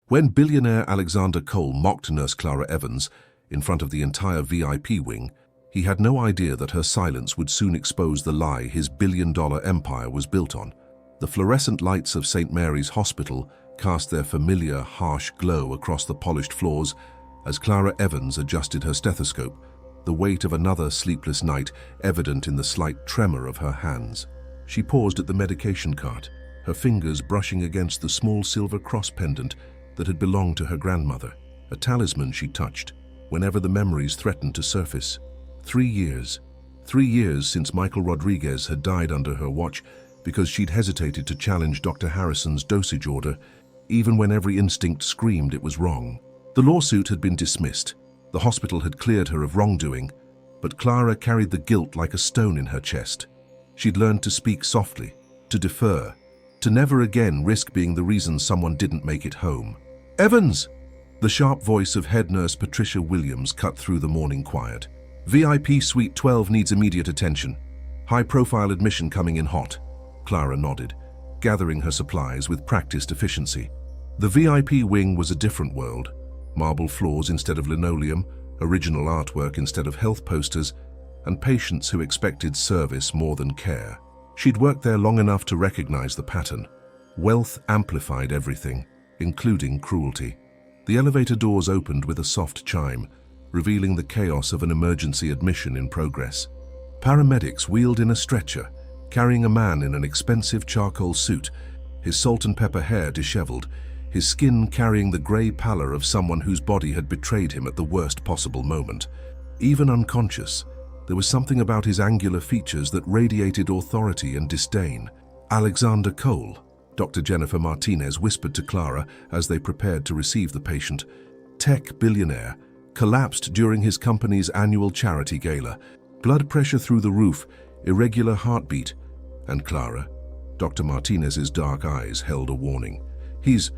When billionaire Alexander Cole mocked Nurse Clara Evans in front of the entire VIP wing, he had no idea that her silence would soon expose the lie his billion-dollar empire was built on. The fluorescent lights of St. Mary's Hospital cast their familiar, harsh glow across the polished floors as Clara Evans adjusted her stethoscope, the weight of another sleepless night evident in the slight tremor of her hands. She paused at the medication cart, her fingers brushing against the small silver cross pendant that had belonged to her grandmother, a talisman she touched whenever the memories threatened to surface. 3 years. 3 years since Michael Rodriguez had died under her watch because she'd hesitated to challenge Dr. Harrison's dosage order, even when every instinct screamed it was wrong. The lawsuit had been dismissed. The hospital had cleared her of wrongdoing, but Clara carried the guilt like a stone in her chest. She'd learned to speak softly, to defer, to never again risk being the reason someone didn't make it home. "Evans!" The sharp voice of head nurse Patricia Williams cut through the morning quiet. "VIP Suite 12 needs immediate attention. High-profile admission coming in hot." Clara nodded, gathering her supplies with practiced efficiency. The VIP wing was a different world. Marble floors instead of linoleum, original artwork instead of health posters, and patients who expected service more than care. She'd worked there long enough to recognize the pattern. Wealth amplified everything, including cruelty. The elevator doors opened with a soft chime, revealing the chaos of an emergency admission in progress. Paramedics wheeled in a stretcher, carrying a man in an expensive charcoal suit, his salt and pepper hair disheveled, his skin carrying the grey pallor of someone whose body had betrayed him at the worst possible moment. Even unconscious, there was something about his angular features that radiated authority and disdain. "Alexander Cole," Dr. Jennifer Martinez whispered to Clara as they prepared to receive the patient. "Tech billionaire, collapsed during his company's annual charity gala. Blood pressure through the roof, irregular heartbeat." And Clara, Dr. Martinez's dark eyes held a warning. "He's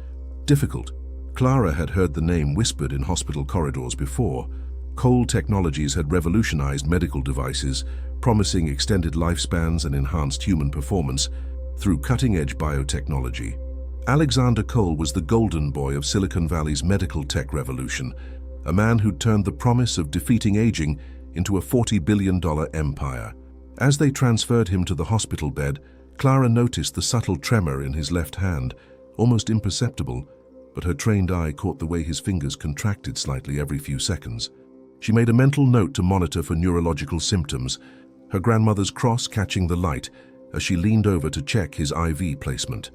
difficult." Clara had heard the name whispered in hospital corridors before. Cole Technologies had revolutionized medical devices, promising extended lifespans and enhanced human performance through cutting-edge biotechnology. Alexander Cole was the golden boy of Silicon Valley's medical tech revolution, a man who'd turned the promise of defeating aging into a $40 billion empire. As they transferred him to the hospital bed, Clara noticed the subtle tremor in his left hand, almost imperceptible, but her trained eye caught the way his fingers contracted slightly every few seconds. She made a mental note to monitor for neurological symptoms, her grandmother's cross catching the light as she leaned over to check his IV placement.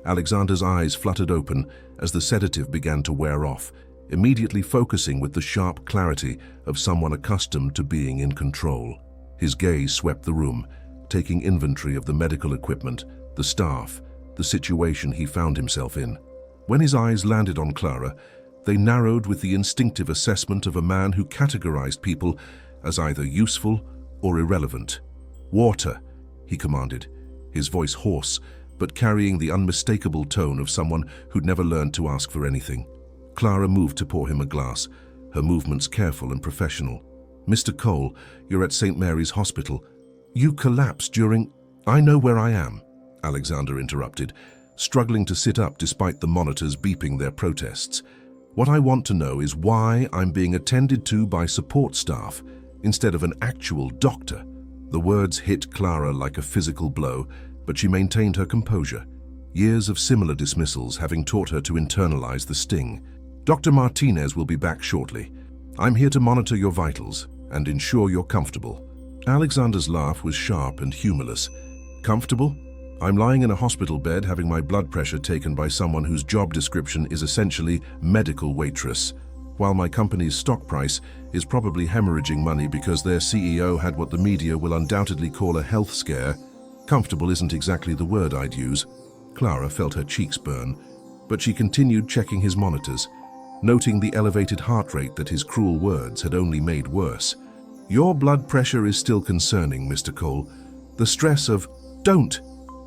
Alexander's eyes fluttered open as the sedative began to wear off, immediately focusing with the sharp clarity of someone accustomed to being in control. His gaze swept the room, taking inventory of the medical equipment, the staff, the situation he found himself in. When his eyes landed on Clara, they narrowed with the instinctive assessment of a man who categorized people as either useful or irrelevant. "Water," he commanded, his voice hoarse, but carrying the unmistakable tone of someone who'd never learned to ask for anything. Clara moved to pour him a glass, her movements careful and professional. "Mr. Cole, you're at St. Mary's Hospital. You collapsed during—" "I know where I am," Alexander interrupted, struggling to sit up despite the monitors beeping their protests. "What I want to know is why I'm being attended to by support staff instead of an actual doctor." The words hit Clara like a physical blow, but she maintained her composure, years of similar dismissals having taught her to internalize the sting. "Dr. Martinez will be back shortly. I'm here to monitor your vitals and ensure you're comfortable." Alexander's laugh was sharp and humorless. "Comfortable? I'm lying in a hospital bed having my blood pressure taken by someone whose job description is essentially medical waitress, while my company's stock price is probably hemorrhaging money because their CEO had what the media will undoubtedly call a health scare. Comfortable isn't exactly the word I'd use." Clara felt her cheeks burn, but she continued checking his monitors, noting the elevated heart rate that his cruel words had only made worse. "Your blood pressure is still concerning, Mr. Cole. The stress of—" "Don't!"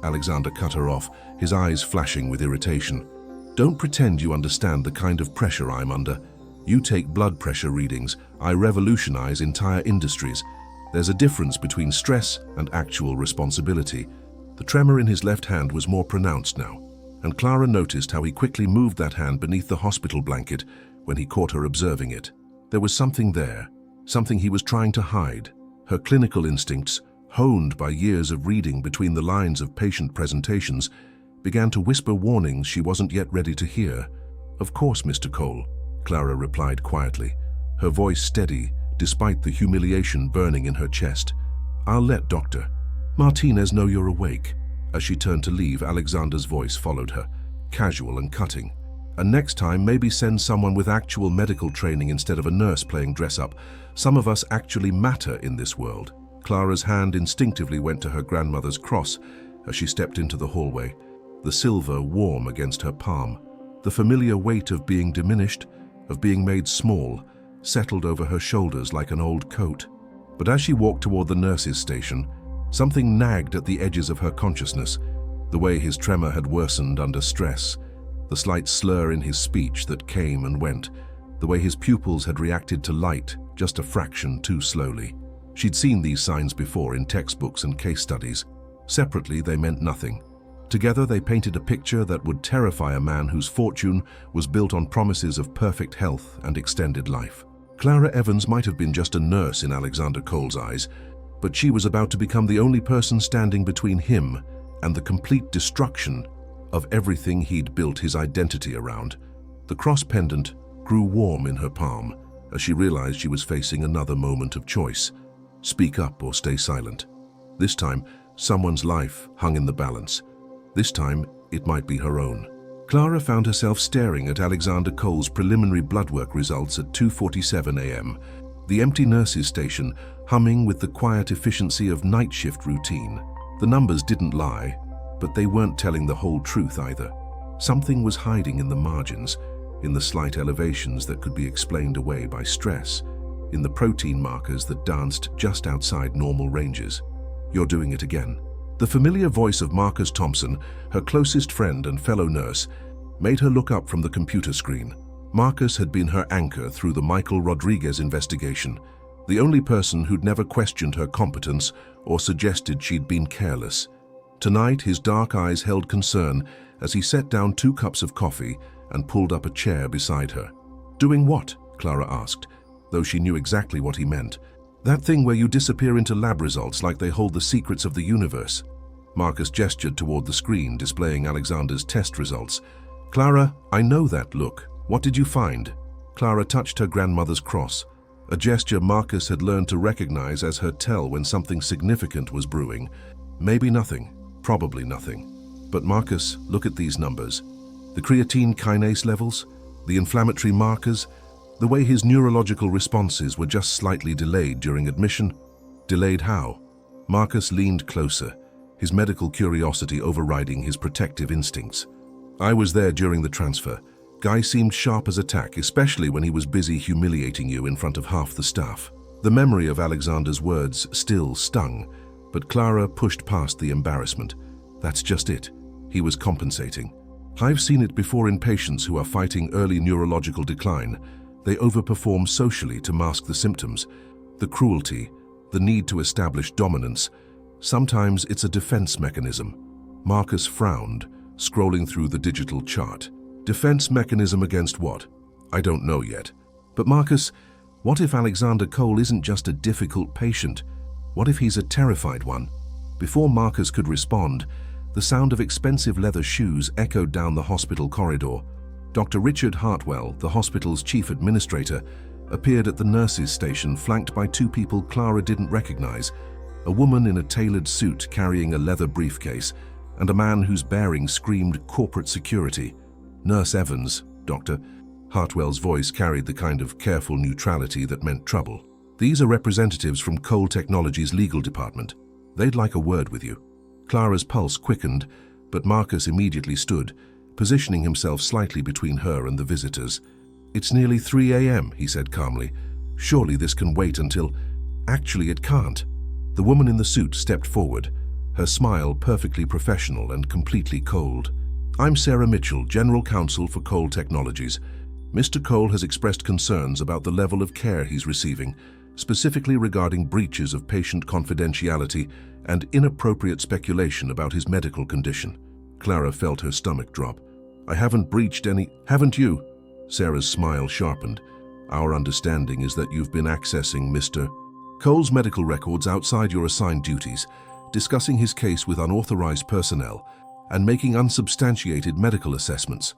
Alexander cut her off, his eyes flashing with irritation. "Don't pretend you understand the kind of pressure I'm under. You take blood pressure readings. I revolutionize entire industries. There's a difference between stress and actual responsibility." The tremor in his left hand was more pronounced now. and Clara noticed how he quickly moved that hand beneath the hospital blanket when he caught her observing it. There was something there, something he was trying to hide. Her clinical instincts, honed by years of reading between the lines of patient presentations, began to whisper warnings she wasn't yet ready to hear. "Of course, Mr. Cole," Clara replied quietly, her voice steady despite the humiliation burning in her chest. "I'll let Dr. Martinez know you're awake." As she turned to leave, Alexander's voice followed her, casual and cutting. "And next time, maybe send someone with actual medical training instead of a nurse playing dress-up. Some of us actually matter in this world." Clara's hand instinctively went to her grandmother's cross as she stepped into the hallway, the silver warm against her palm. The familiar weight of being diminished, of being made small, settled over her shoulders like an old coat. But as she walked toward the nurse's station, something nagged at the edges of her consciousness, the way his tremor had worsened under stress, the slight slur in his speech that came and went, the way his pupils had reacted to light just a fraction too slowly. She'd seen these signs before in textbooks and case studies. Separately, they meant nothing. Together, they painted a picture that would terrify a man whose fortune was built on promises of perfect health and extended life. Clara Evans might have been just a nurse in Alexander Cole's eyes, but she was about to become the only person standing between him and the complete destruction of everything he'd built his identity around. The cross pendant grew warm in her palm as she realized she was facing another moment of choice: speak up or stay silent. This time, someone's life hung in the balance. This time, it might be her own. Clara found herself staring at Alexander Cole's preliminary bloodwork results at 2:47 a.m., the empty nurse's station humming with the quiet efficiency of night shift routine. The numbers didn't lie, but they weren't telling the whole truth either. Something was hiding in the margins, in the slight elevations that could be explained away by stress, in the protein markers that danced just outside normal ranges. "You're doing it again." The familiar voice of Marcus Thompson, her closest friend and fellow nurse, made her look up from the computer screen. Marcus had been her anchor through the Michael Rodriguez investigation, the only person who'd never questioned her competence or suggested she'd been careless. Tonight, his dark eyes held concern as he set down 2 cups of coffee and pulled up a chair beside her. "Doing what?" Clara asked, though she knew exactly what he meant. "That thing where you disappear into lab results like they hold the secrets of the universe." Marcus gestured toward the screen displaying Alexander's test results. "Clara, I know that look. What did you find?" Clara touched her grandmother's cross, a gesture Marcus had learned to recognize as her tell when something significant was brewing. Maybe nothing, probably nothing. But Marcus, look at these numbers. The creatine kinase levels, the inflammatory markers, the way his neurological responses were just slightly delayed during admission. Delayed how? Marcus leaned closer, his medical curiosity overriding his protective instincts. "I was there during the transfer. Guy seemed sharp as a tack, especially when he was busy humiliating you in front of half the staff." The memory of Alexander's words still stung, but Clara pushed past the embarrassment. That's just it. He was compensating. "I've seen it before in patients who are fighting early neurological decline. They overperform socially to mask the symptoms. The cruelty, the need to establish dominance. Sometimes it's a defense mechanism." Marcus frowned, scrolling through the digital chart. "Defense mechanism against what? I don't know yet." "But Marcus, what if Alexander Cole isn't just a difficult patient? What if he's a terrified one?" Before Marcus could respond, the sound of expensive leather shoes echoed down the hospital corridor. Dr. Richard Hartwell, the hospital's chief administrator, appeared at the nurses' station flanked by 2 people Clara didn't recognize, a woman in a tailored suit carrying a leather briefcase, and a man whose bearing screamed corporate security. "Nurse Evans, Doctor." Hartwell's voice carried the kind of careful neutrality that meant trouble. "These are representatives from Cole Technologies' legal department. They'd like a word with you." Clara's pulse quickened, but Marcus immediately stood, positioning himself slightly between her and the visitors. "It's nearly 3 a.m., he said calmly. "Surely this can wait until—" "Actually, it can't." The woman in the suit stepped forward, her smile perfectly professional and completely cold. "I'm Sarah Mitchell, General Counsel for Cole Technologies. Mr. Cole has expressed concerns about the level of care he's receiving, specifically regarding breaches of patient confidentiality and inappropriate speculation about his medical condition." Clara felt her stomach drop. I haven't breached any... Haven't you? Sarah's smile sharpened. Our understanding is that you've been accessing Mr. Cole's medical records outside your assigned duties, discussing his case with unauthorized personnel, and making unsubstantiated medical assessments.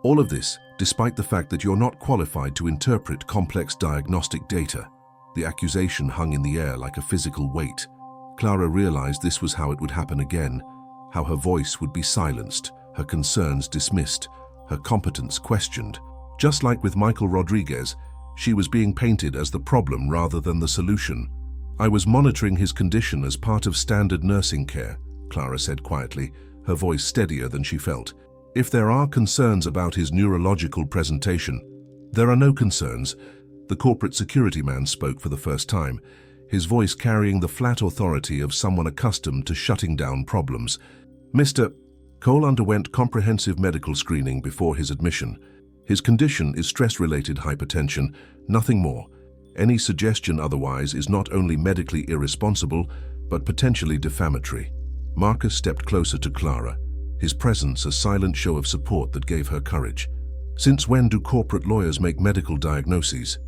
All of this, despite the fact that you're not qualified to interpret complex diagnostic data. The accusation hung in the air like a physical weight. Clara realized this was how it would happen again, how her voice would be silenced, her concerns dismissed, her competence questioned. Just like with Michael Rodriguez, she was being painted as the problem rather than the solution. I was monitoring his condition as part of standard nursing care, Clara said quietly, her voice steadier than she felt. If there are concerns about his neurological presentation, there are no concerns. The corporate security man spoke for the first time, his voice carrying the flat authority of someone accustomed to shutting down problems. Mr. Cole underwent comprehensive medical screening before his admission. His condition is stress-related hypertension, nothing more. Any suggestion otherwise is not only medically irresponsible, but potentially defamatory. Marcus stepped closer to Clara, his presence a silent show of support that gave her courage. Since when do corporate lawyers make medical diagnoses?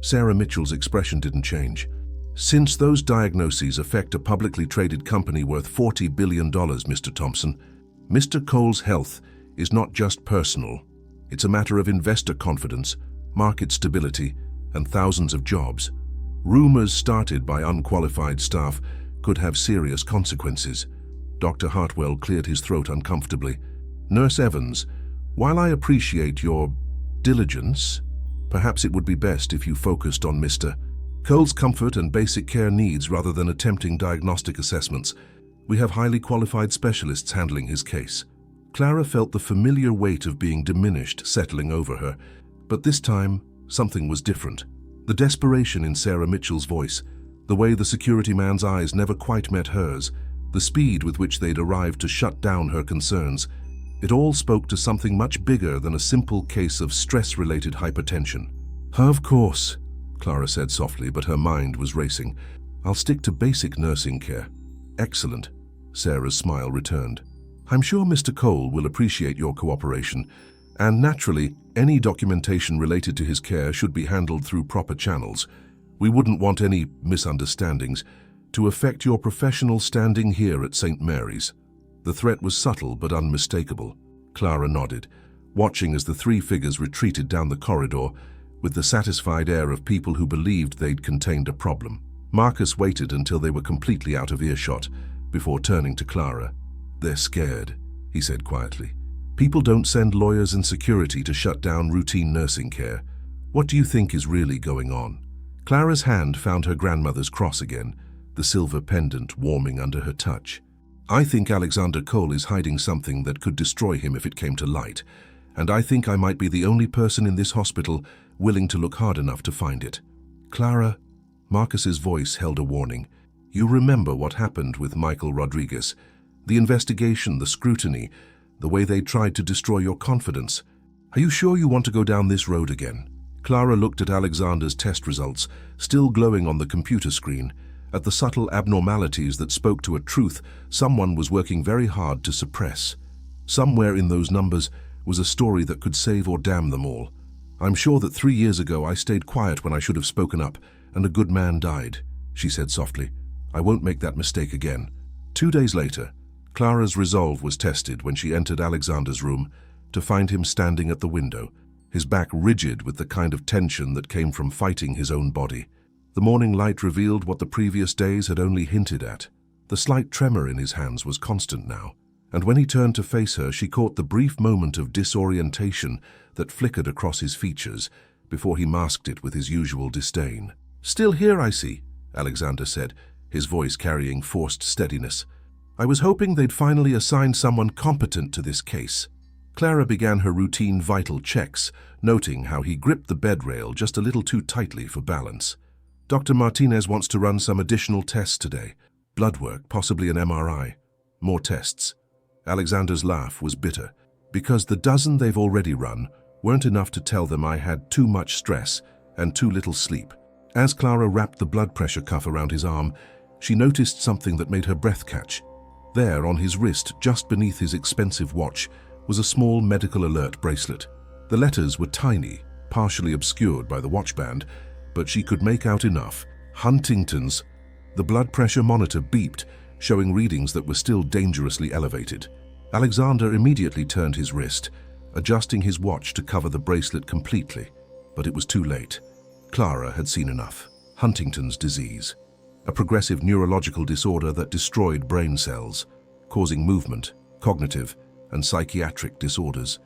Sarah Mitchell's expression didn't change. Since those diagnoses affect a publicly traded company worth $40 billion, Mr. Thompson, Mr. Cole's health is not just personal. It's a matter of investor confidence, market stability, and thousands of jobs. Rumors started by unqualified staff could have serious consequences. Dr. Hartwell cleared his throat uncomfortably. Nurse Evans, while I appreciate your diligence, perhaps it would be best if you focused on Mr. Cole's comfort and basic care needs rather than attempting diagnostic assessments. We have highly qualified specialists handling his case. Clara felt the familiar weight of being diminished settling over her, but this time something was different. The desperation in Sarah Mitchell's voice, the way the security man's eyes never quite met hers, the speed with which they'd arrived to shut down her concerns, it all spoke to something much bigger than a simple case of stress-related hypertension. Of course, Clara said softly, but her mind was racing. I'll stick to basic nursing care. Excellent. Sarah's smile returned. I'm sure Mr. Cole will appreciate your cooperation, and naturally, any documentation related to his care should be handled through proper channels. We wouldn't want any misunderstandings to affect your professional standing here at St. Mary's. The threat was subtle but unmistakable. Clara nodded, watching as the three figures retreated down the corridor with the satisfied air of people who believed they'd contained a problem. Marcus waited until they were completely out of earshot before turning to Clara. They're scared, he said quietly. People don't send lawyers and security to shut down routine nursing care. What do you think is really going on? Clara's hand found her grandmother's cross again, the silver pendant warming under her touch. I think Alexander Cole is hiding something that could destroy him if it came to light, and I think I might be the only person in this hospital willing to look hard enough to find it. Clara, Marcus's voice held a warning. You remember what happened with Michael Rodriguez, the investigation, the scrutiny, the way they tried to destroy your confidence. Are you sure you want to go down this road again? Clara looked at Alexander's test results, still glowing on the computer screen, at the subtle abnormalities that spoke to a truth someone was working very hard to suppress. Somewhere in those numbers was a story that could save or damn them all. I'm sure that 3 years ago I stayed quiet when I should have spoken up, and a good man died, she said softly. I won't make that mistake again. 2 days later, Clara's resolve was tested when she entered Alexander's room to find him standing at the window, his back rigid with the kind of tension that came from fighting his own body. The morning light revealed what the previous days had only hinted at. The slight tremor in his hands was constant now, and when he turned to face her, she caught the brief moment of disorientation that flickered across his features before he masked it with his usual disdain. Still here, I see, Alexander said, his voice carrying forced steadiness. I was hoping they'd finally assign someone competent to this case. Clara began her routine vital checks, noting how he gripped the bed rail just a little too tightly for balance. Dr. Martinez wants to run some additional tests today. Blood work, possibly an MRI. More tests. Alexander's laugh was bitter, because the dozen they've already run weren't enough to tell them I had too much stress and too little sleep. As Clara wrapped the blood pressure cuff around his arm, she noticed something that made her breath catch. There, on his wrist, just beneath his expensive watch, was a small medical alert bracelet. The letters were tiny, partially obscured by the watchband, but she could make out enough. Huntington's. The blood pressure monitor beeped, showing readings that were still dangerously elevated. Alexander immediately turned his wrist, adjusting his watch to cover the bracelet completely. But it was too late. Clara had seen enough. Huntington's disease, a progressive neurological disorder that destroyed brain cells, causing movement, cognitive, and psychiatric disorders.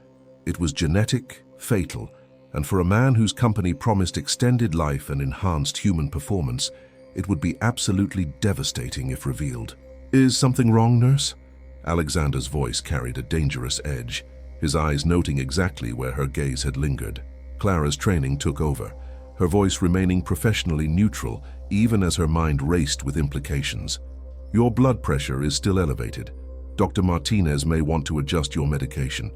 It was genetic, fatal, and for a man whose company promised extended life and enhanced human performance, it would be absolutely devastating if revealed. "Is something wrong, nurse?" Alexander's voice carried a dangerous edge, his eyes noting exactly where her gaze had lingered. Clara's training took over, her voice remaining professionally neutral even as her mind raced with implications. "Your blood pressure is still elevated. Dr. Martinez may want to adjust your medication."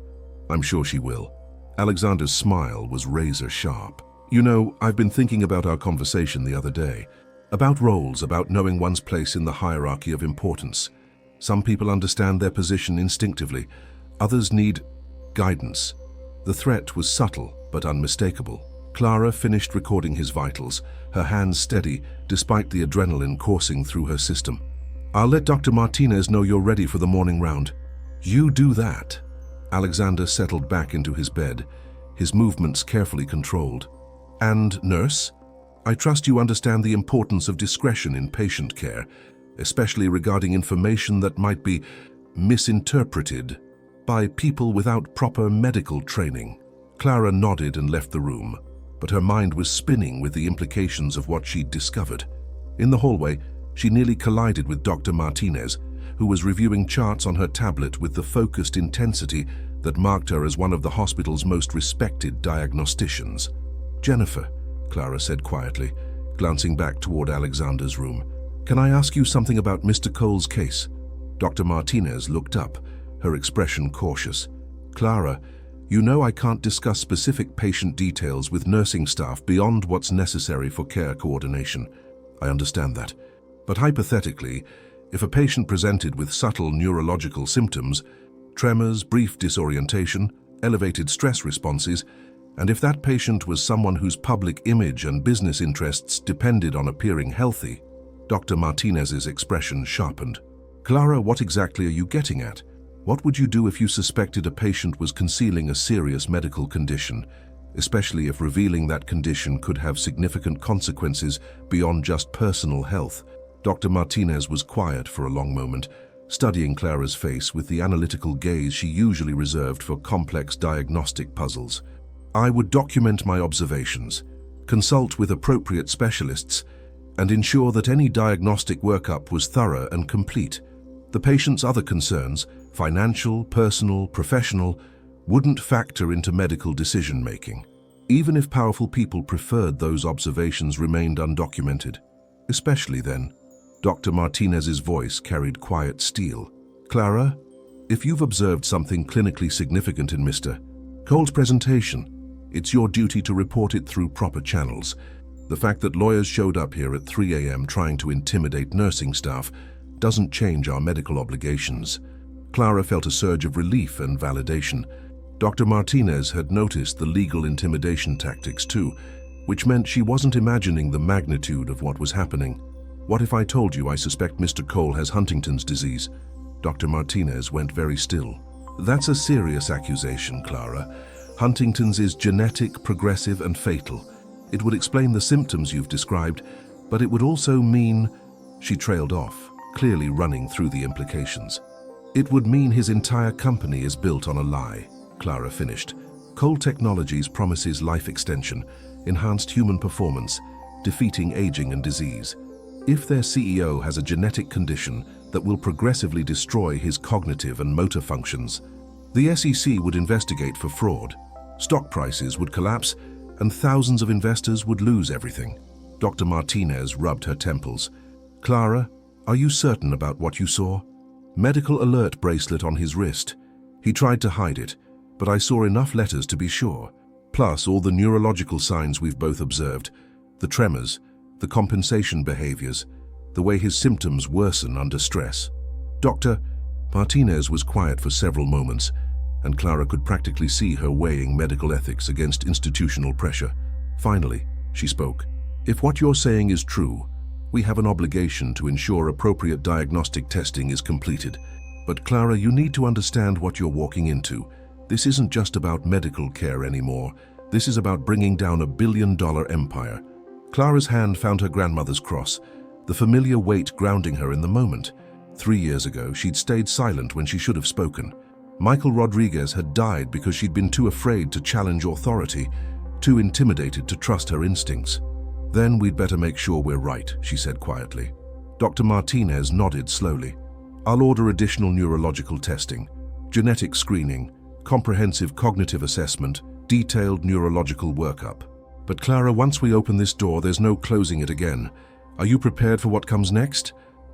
"I'm sure she will." Alexander's smile was razor sharp. "You know, I've been thinking about our conversation the other day. About roles, about knowing one's place in the hierarchy of importance. Some people understand their position instinctively. Others need guidance." The threat was subtle but unmistakable. Clara finished recording his vitals, her hands steady despite the adrenaline coursing through her system. "I'll let Dr. Martinez know you're ready for the morning round." "You do that." Alexander settled back into his bed, his movements carefully controlled. "And, nurse, I trust you understand the importance of discretion in patient care, especially regarding information that might be misinterpreted by people without proper medical training." Clara nodded and left the room, but her mind was spinning with the implications of what she'd discovered. In the hallway, she nearly collided with Dr. Martinez, who was reviewing charts on her tablet with the focused intensity that marked her as one of the hospital's most respected diagnosticians. "Jennifer," Clara said quietly, glancing back toward Alexander's room, "can I ask you something about Mr. Cole's case?" Dr. Martinez looked up, her expression cautious. "Clara, you know I can't discuss specific patient details with nursing staff beyond what's necessary for care coordination. I understand that. But hypothetically, if a patient presented with subtle neurological symptoms, tremors, brief disorientation, elevated stress responses, and if that patient was someone whose public image and business interests depended on appearing healthy," Dr. Martinez's expression sharpened. "Clara, what exactly are you getting at? What would you do if you suspected a patient was concealing a serious medical condition, especially if revealing that condition could have significant consequences beyond just personal health?" Dr. Martinez was quiet for a long moment, studying Clara's face with the analytical gaze she usually reserved for complex diagnostic puzzles. "I would document my observations, consult with appropriate specialists, and ensure that any diagnostic workup was thorough and complete. The patient's other concerns, financial, personal, professional, wouldn't factor into medical decision-making, even if powerful people preferred those observations remained undocumented. Especially then." Dr. Martinez's voice carried quiet steel. "Clara, if you've observed something clinically significant in Mr. Cole's presentation, it's your duty to report it through proper channels. The fact that lawyers showed up here at 3 a.m. trying to intimidate nursing staff doesn't change our medical obligations." Clara felt a surge of relief and validation. Dr. Martinez had noticed the legal intimidation tactics too, which meant she wasn't imagining the magnitude of what was happening. "What if I told you I suspect Mr. Cole has Huntington's disease?" Dr. Martinez went very still. "That's a serious accusation, Clara. Huntington's is genetic, progressive, and fatal. It would explain the symptoms you've described, but it would also mean—" She trailed off, clearly running through the implications. "It would mean his entire company is built on a lie," Clara finished. "Cole Technologies promises life extension, enhanced human performance, defeating aging and disease. If their CEO has a genetic condition that will progressively destroy his cognitive and motor functions, the SEC would investigate for fraud. Stock prices would collapse, and thousands of investors would lose everything." Dr. Martinez rubbed her temples. "Clara, are you certain about what you saw?" "Medical alert bracelet on his wrist. He tried to hide it, but I saw enough letters to be sure. Plus all the neurological signs we've both observed, the tremors, the compensation behaviors, the way his symptoms worsen under stress." "Doctor, Martinez was quiet for several moments, and Clara could practically see her weighing medical ethics against institutional pressure. Finally, she spoke. "If what you're saying is true, we have an obligation to ensure appropriate diagnostic testing is completed. But Clara, you need to understand what you're walking into. This isn't just about medical care anymore. This is about bringing down a billion-dollar empire." Clara's hand found her grandmother's cross, the familiar weight grounding her in the moment. 3 years ago, she'd stayed silent when she should have spoken. Michael Rodriguez had died because she'd been too afraid to challenge authority, too intimidated to trust her instincts. "Then we'd better make sure we're right," she said quietly. Dr. Martinez nodded slowly. "I'll order additional neurological testing, genetic screening, comprehensive cognitive assessment, detailed neurological workup. But Clara, once we open this door, there's no closing it again. Are you prepared for what comes next?"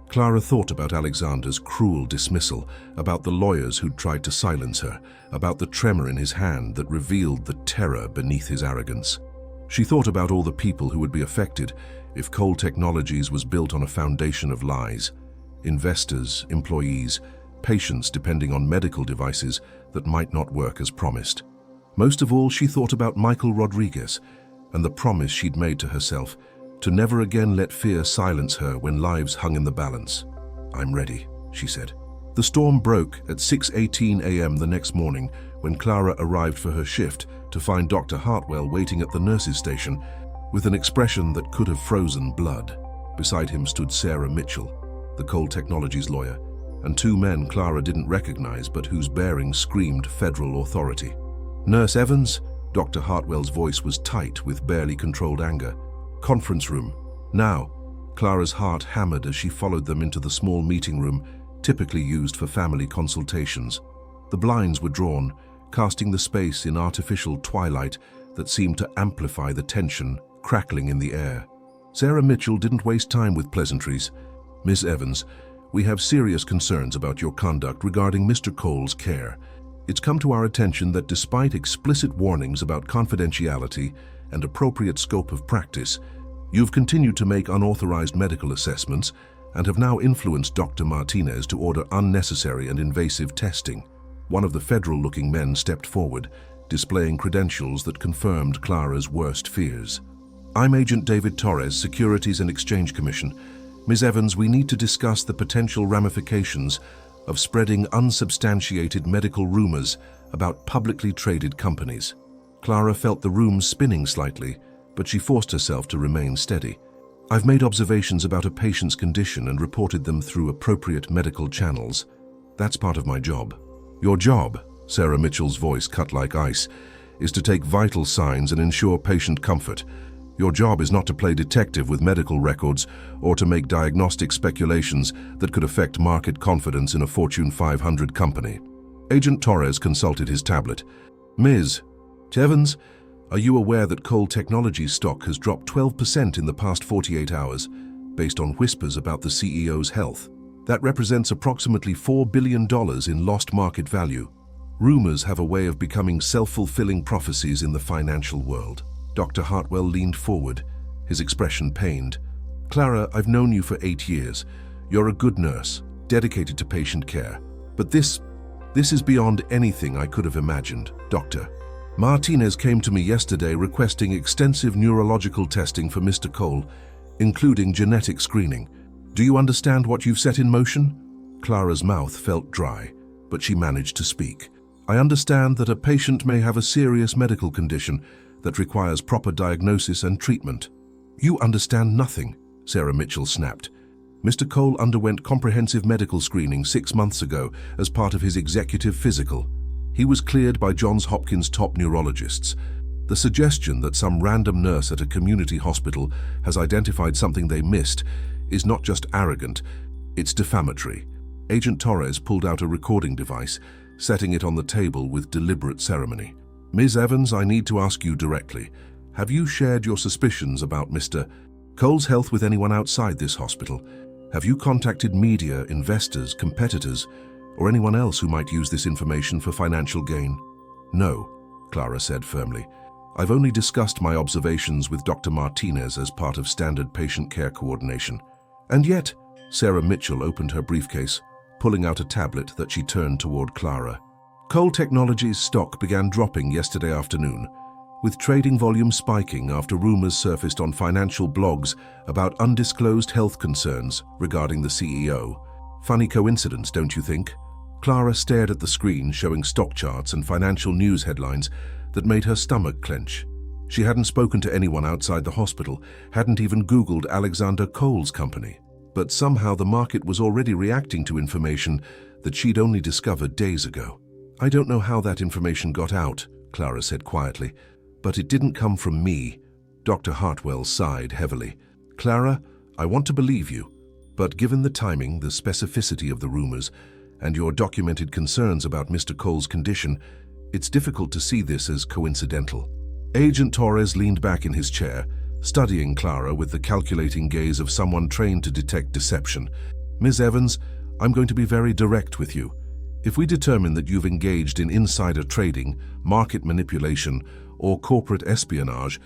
Clara thought about Alexander's cruel dismissal, about the lawyers who'd tried to silence her, about the tremor in his hand that revealed the terror beneath his arrogance. She thought about all the people who would be affected if Cole Technologies was built on a foundation of lies. Investors, employees, patients depending on medical devices that might not work as promised. Most of all, she thought about Michael Rodriguez and the promise she'd made to herself to never again let fear silence her when lives hung in the balance. "I'm ready," she said. The storm broke at 6:18 a.m. the next morning when Clara arrived for her shift to find Dr. Hartwell waiting at the nurse's station with an expression that could have frozen blood. Beside him stood Sarah Mitchell, the Cole Technologies lawyer, and two men Clara didn't recognize but whose bearing screamed federal authority. "Nurse Evans?" Dr. Hartwell's voice was tight with barely controlled anger. "Conference room. Now." Clara's heart hammered as she followed them into the small meeting room typically used for family consultations. The blinds were drawn, casting the space in artificial twilight that seemed to amplify the tension crackling in the air. Sarah Mitchell didn't waste time with pleasantries. "Miss Evans, we have serious concerns about your conduct regarding Mr. Cole's care. It's come to our attention that despite explicit warnings about confidentiality and appropriate scope of practice, you've continued to make unauthorized medical assessments and have now influenced Dr. Martinez to order unnecessary and invasive testing." One of the federal-looking men stepped forward, displaying credentials that confirmed Clara's worst fears. "I'm Agent David Torres, Securities and Exchange Commission. Ms. Evans, we need to discuss the potential ramifications of spreading unsubstantiated medical rumors about publicly traded companies." Clara felt the room spinning slightly, but she forced herself to remain steady. "I've made observations about a patient's condition and reported them through appropriate medical channels. That's part of my job." "Your job," Sarah Mitchell's voice cut like ice, "is to take vital signs and ensure patient comfort. Your job is not to play detective with medical records or to make diagnostic speculations that could affect market confidence in a Fortune 500 company." Agent Torres consulted his tablet. "Ms. Evans, are you aware that Cole Technologies stock has dropped 12% in the past 48 hours, based on whispers about the CEO's health? That represents approximately $4 billion in lost market value. Rumors have a way of becoming self-fulfilling prophecies in the financial world." Dr. Hartwell leaned forward, his expression pained. "Clara, I've known you for 8 years. You're a good nurse, dedicated to patient care. But this is beyond anything I could have imagined, Doctor. Martinez came to me yesterday requesting extensive neurological testing for Mr. Cole, including genetic screening. Do you understand what you've set in motion?" Clara's mouth felt dry, but she managed to speak. "I understand that a patient may have a serious medical condition that requires proper diagnosis and treatment." "You understand nothing," Sarah Mitchell snapped. "Mr. Cole underwent comprehensive medical screening 6 months ago as part of his executive physical. He was cleared by Johns Hopkins' top neurologists. The suggestion that some random nurse at a community hospital has identified something they missed is not just arrogant, it's defamatory." Agent Torres pulled out a recording device, setting it on the table with deliberate ceremony. "Ms. Evans, I need to ask you directly. Have you shared your suspicions about Mr. Cole's health with anyone outside this hospital? Have you contacted media, investors, competitors, or anyone else who might use this information for financial gain?" "No," Clara said firmly. "I've only discussed my observations with Dr. Martinez as part of standard patient care coordination." "And yet," Sarah Mitchell opened her briefcase, pulling out a tablet that she turned toward Clara. Cole Technologies stock began dropping yesterday afternoon, with trading volume spiking after rumors surfaced on financial blogs about undisclosed health concerns regarding the CEO. Funny coincidence, don't you think? Clara stared at the screen showing stock charts and financial news headlines that made her stomach clench. She hadn't spoken to anyone outside the hospital, hadn't even Googled Alexander Cole's company. But somehow the market was already reacting to information that she'd only discovered days ago. "I don't know how that information got out," Clara said quietly, "but it didn't come from me." Dr. Hartwell sighed heavily. "Clara, I want to believe you, but given the timing, the specificity of the rumors, and your documented concerns about Mr. Cole's condition, it's difficult to see this as coincidental." Agent Torres leaned back in his chair, studying Clara with the calculating gaze of someone trained to detect deception. "Ms. Evans, I'm going to be very direct with you. If we determine that you've engaged in insider trading, market manipulation, or corporate espionage,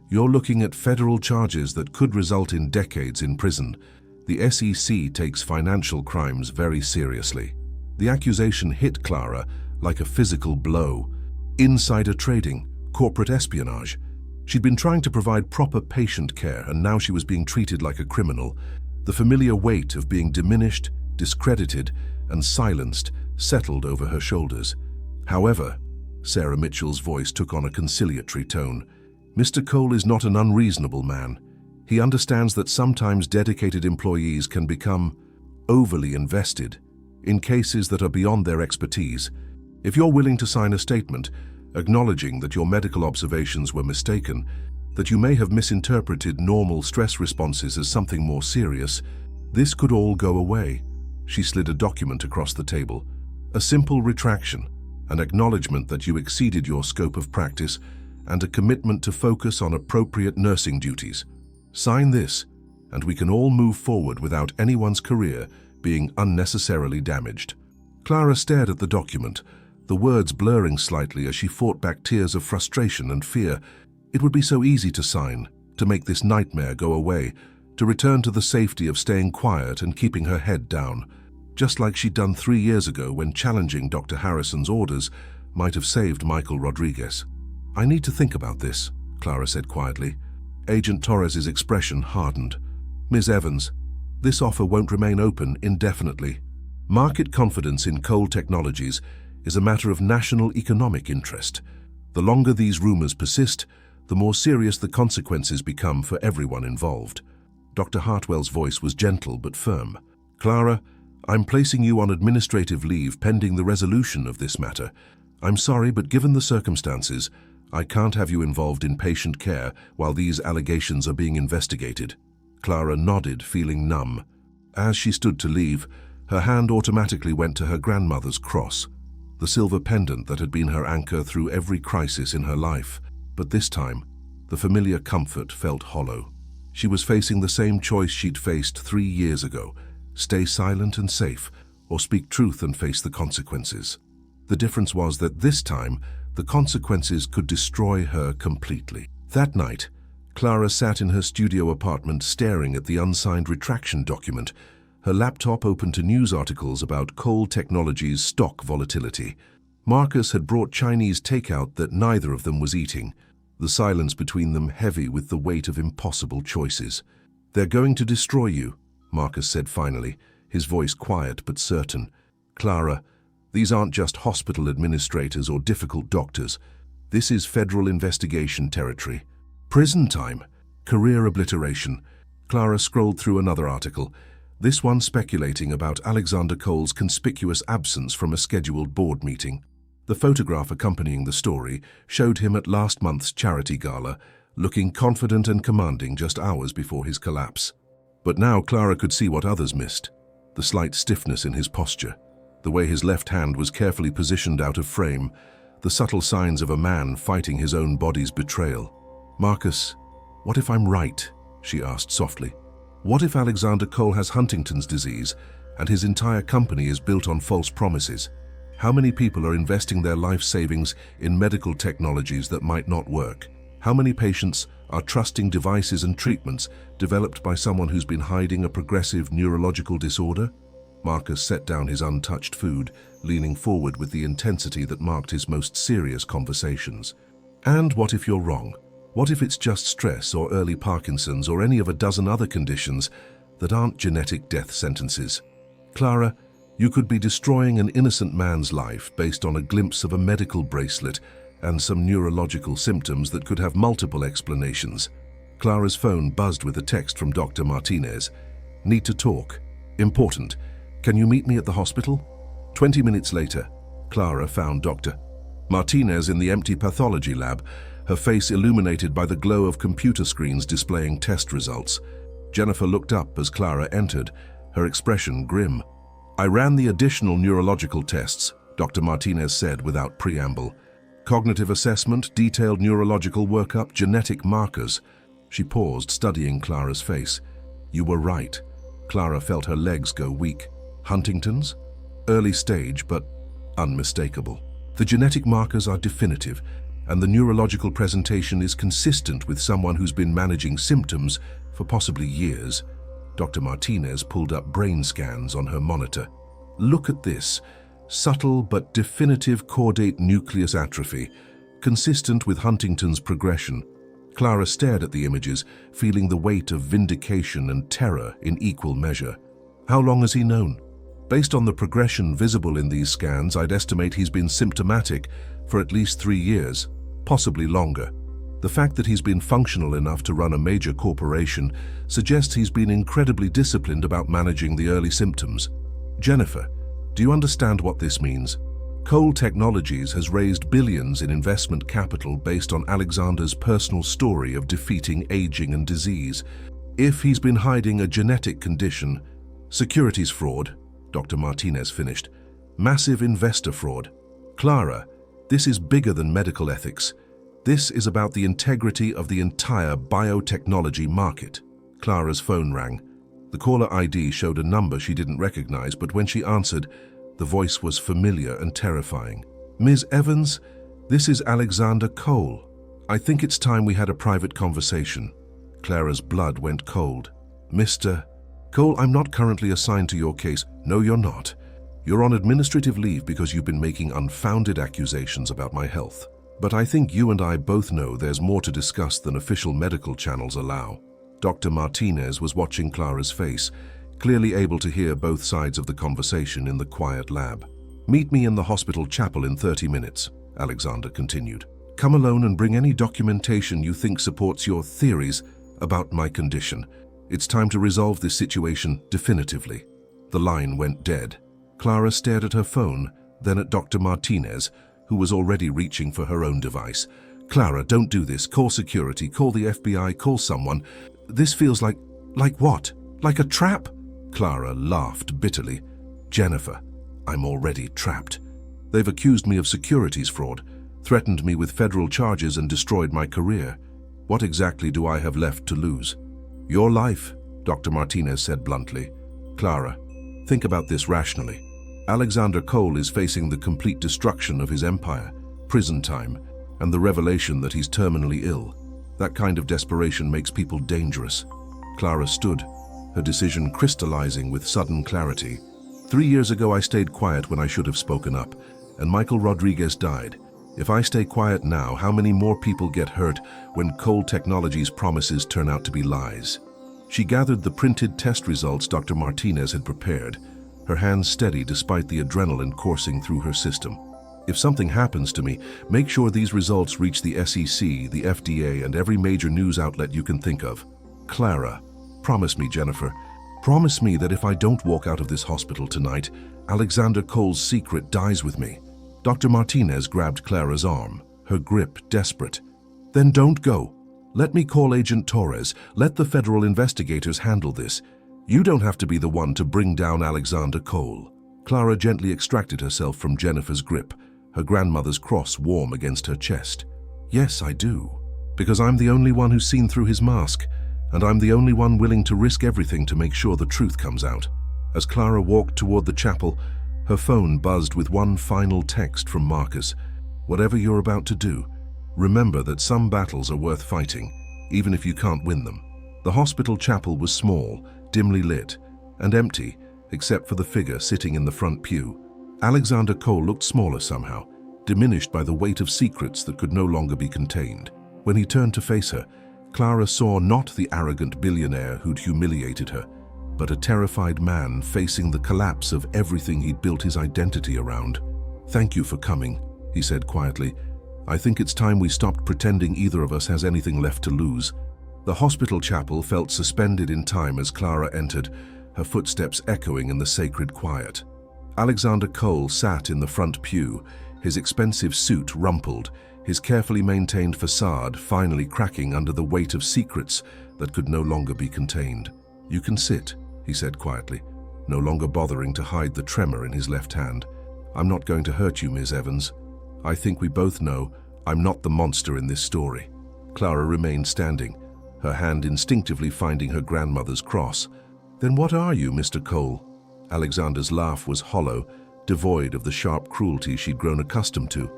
you're looking at federal charges that could result in decades in prison. The SEC takes financial crimes very seriously." The accusation hit Clara like a physical blow. Insider trading, corporate espionage. She'd been trying to provide proper patient care, and now she was being treated like a criminal. The familiar weight of being diminished, discredited, and silenced settled over her shoulders. "However," Sarah Mitchell's voice took on a conciliatory tone, "Mr. Cole is not an unreasonable man. He understands that sometimes dedicated employees can become overly invested in cases that are beyond their expertise. If you're willing to sign a statement acknowledging that your medical observations were mistaken, that you may have misinterpreted normal stress responses as something more serious, this could all go away." She slid a document across the table. "A simple retraction, an acknowledgement that you exceeded your scope of practice, and a commitment to focus on appropriate nursing duties. Sign this, and we can all move forward without anyone's career being unnecessarily damaged." Clara stared at the document, the words blurring slightly as she fought back tears of frustration and fear. It would be so easy to sign, to make this nightmare go away, to return to the safety of staying quiet and keeping her head down, just like she'd done 3 years ago when challenging Dr. Harrison's orders might have saved Michael Rodriguez. "I need to think about this," Clara said quietly. Agent Torres's expression hardened. "Ms. Evans, this offer won't remain open indefinitely. Market confidence in Cole Technologies is a matter of national economic interest. The longer these rumors persist, the more serious the consequences become for everyone involved." Dr. Hartwell's voice was gentle but firm. "Clara, I'm placing you on administrative leave pending the resolution of this matter. I'm sorry, but given the circumstances, I can't have you involved in patient care while these allegations are being investigated." Clara nodded, feeling numb. As she stood to leave, her hand automatically went to her grandmother's cross, the silver pendant that had been her anchor through every crisis in her life. But this time, the familiar comfort felt hollow. She was facing the same choice she'd faced 3 years ago: stay silent and safe, or speak truth and face the consequences. The difference was that this time, the consequences could destroy her completely. That night, Clara sat in her studio apartment staring at the unsigned retraction document, her laptop open to news articles about Cole Technologies' stock volatility. Marcus had brought Chinese takeout that neither of them was eating, the silence between them heavy with the weight of impossible choices. "They're going to destroy you," Marcus said finally, his voice quiet but certain. "Clara, these aren't just hospital administrators or difficult doctors. This is federal investigation territory. Prison time, career obliteration." Clara scrolled through another article, this one speculating about Alexander Cole's conspicuous absence from a scheduled board meeting. The photograph accompanying the story showed him at last month's charity gala, looking confident and commanding just hours before his collapse. But now Clara could see what others missed: the slight stiffness in his posture, the way his left hand was carefully positioned out of frame, the subtle signs of a man fighting his own body's betrayal. "Marcus, what if I'm right?" she asked softly. "What if Alexander Cole has Huntington's disease and his entire company is built on false promises? How many people are investing their life savings in medical technologies that might not work? How many patients are trusting devices and treatments developed by someone who's been hiding a progressive neurological disorder?" Marcus set down his untouched food, leaning forward with the intensity that marked his most serious conversations. And what if you're wrong? What if it's just stress or early Parkinson's or any of a dozen other conditions that aren't genetic death sentences? Clara, you could be destroying an innocent man's life based on a glimpse of a medical bracelet and some neurological symptoms that could have multiple explanations. Clara's phone buzzed with a text from Dr. Martinez. Need to talk. Important. Can you meet me at the hospital? 20 minutes later, Clara found Dr. Martinez in the empty pathology lab, her face illuminated by the glow of computer screens displaying test results. Jennifer looked up as Clara entered, her expression grim. I ran the additional neurological tests, Dr. Martinez said without preamble. Cognitive assessment, detailed neurological workup, genetic markers. She paused, studying Clara's face. You were right. Clara felt her legs go weak. Huntington's? Early stage, but unmistakable. The genetic markers are definitive, and the neurological presentation is consistent with someone who's been managing symptoms for possibly years. Dr. Martinez pulled up brain scans on her monitor. Look at this. Subtle but definitive caudate nucleus atrophy, consistent with Huntington's progression. Clara stared at the images, feeling the weight of vindication and terror in equal measure. How long has he known? Based on the progression visible in these scans, I'd estimate he's been symptomatic for at least 3 years, possibly longer. The fact that he's been functional enough to run a major corporation suggests he's been incredibly disciplined about managing the early symptoms. Jennifer, do you understand what this means? Cole Technologies has raised billions in investment capital based on Alexander's personal story of defeating aging and disease. If he's been hiding a genetic condition, securities fraud, Dr. Martinez finished, massive investor fraud. Clara, this is bigger than medical ethics. This is about the integrity of the entire biotechnology market. Clara's phone rang. The caller ID showed a number she didn't recognize, but when she answered, the voice was familiar and terrifying. Ms. Evans, this is Alexander Cole. I think it's time we had a private conversation. Clara's blood went cold. Mr. Cole, I'm not currently assigned to your case. No, you're not. You're on administrative leave because you've been making unfounded accusations about my health. But I think you and I both know there's more to discuss than official medical channels allow. Dr. Martinez was watching Clara's face, clearly able to hear both sides of the conversation in the quiet lab. Meet me in the hospital chapel in 30 minutes, Alexander continued. Come alone and bring any documentation you think supports your theories about my condition. It's time to resolve this situation definitively. The line went dead. Clara stared at her phone, then at Dr. Martinez, who was already reaching for her own device. Clara, don't do this. Call security, call the FBI, call someone. This feels like what? Like a trap? Clara laughed bitterly. Jennifer, I'm already trapped. They've accused me of securities fraud, threatened me with federal charges and destroyed my career. What exactly do I have left to lose? Your life, Dr. Martinez said bluntly. Clara, think about this rationally. Alexander Cole is facing the complete destruction of his empire, prison time, and the revelation that he's terminally ill. That kind of desperation makes people dangerous. Clara stood, her decision crystallizing with sudden clarity. 3 years ago I stayed quiet when I should have spoken up, and Michael Rodriguez died. If I stay quiet now, how many more people get hurt when Cole Technologies' promises turn out to be lies? She gathered the printed test results Dr. Martinez had prepared, her hands steady despite the adrenaline coursing through her system. If something happens to me, make sure these results reach the SEC, the FDA, and every major news outlet you can think of. Clara, promise me, Jennifer, promise me that if I don't walk out of this hospital tonight, Alexander Cole's secret dies with me. Dr. Martinez grabbed Clara's arm, her grip desperate. Then don't go. Let me call Agent Torres. Let the federal investigators handle this. You don't have to be the one to bring down Alexander Cole. Clara gently extracted herself from Jennifer's grip, her grandmother's cross warm against her chest. Yes, I do. Because I'm the only one who's seen through his mask, and I'm the only one willing to risk everything to make sure the truth comes out. As Clara walked toward the chapel, her phone buzzed with one final text from Marcus. Whatever you're about to do, remember that some battles are worth fighting, even if you can't win them. The hospital chapel was small, dimly lit, and empty, except for the figure sitting in the front pew. Alexander Cole looked smaller somehow, diminished by the weight of secrets that could no longer be contained. When he turned to face her, Clara saw not the arrogant billionaire who'd humiliated her, but a terrified man facing the collapse of everything he'd built his identity around. "Thank you for coming," he said quietly. "I think it's time we stopped pretending either of us has anything left to lose." The hospital chapel felt suspended in time as Clara entered, her footsteps echoing in the sacred quiet. Alexander Cole sat in the front pew, his expensive suit rumpled, his carefully maintained facade finally cracking under the weight of secrets that could no longer be contained. "You can sit," he said quietly, no longer bothering to hide the tremor in his left hand. "I'm not going to hurt you, Ms. Evans. I think we both know I'm not the monster in this story." Clara remained standing, her hand instinctively finding her grandmother's cross. "Then what are you, Mr. Cole?" Alexander's laugh was hollow, devoid of the sharp cruelty she'd grown accustomed to.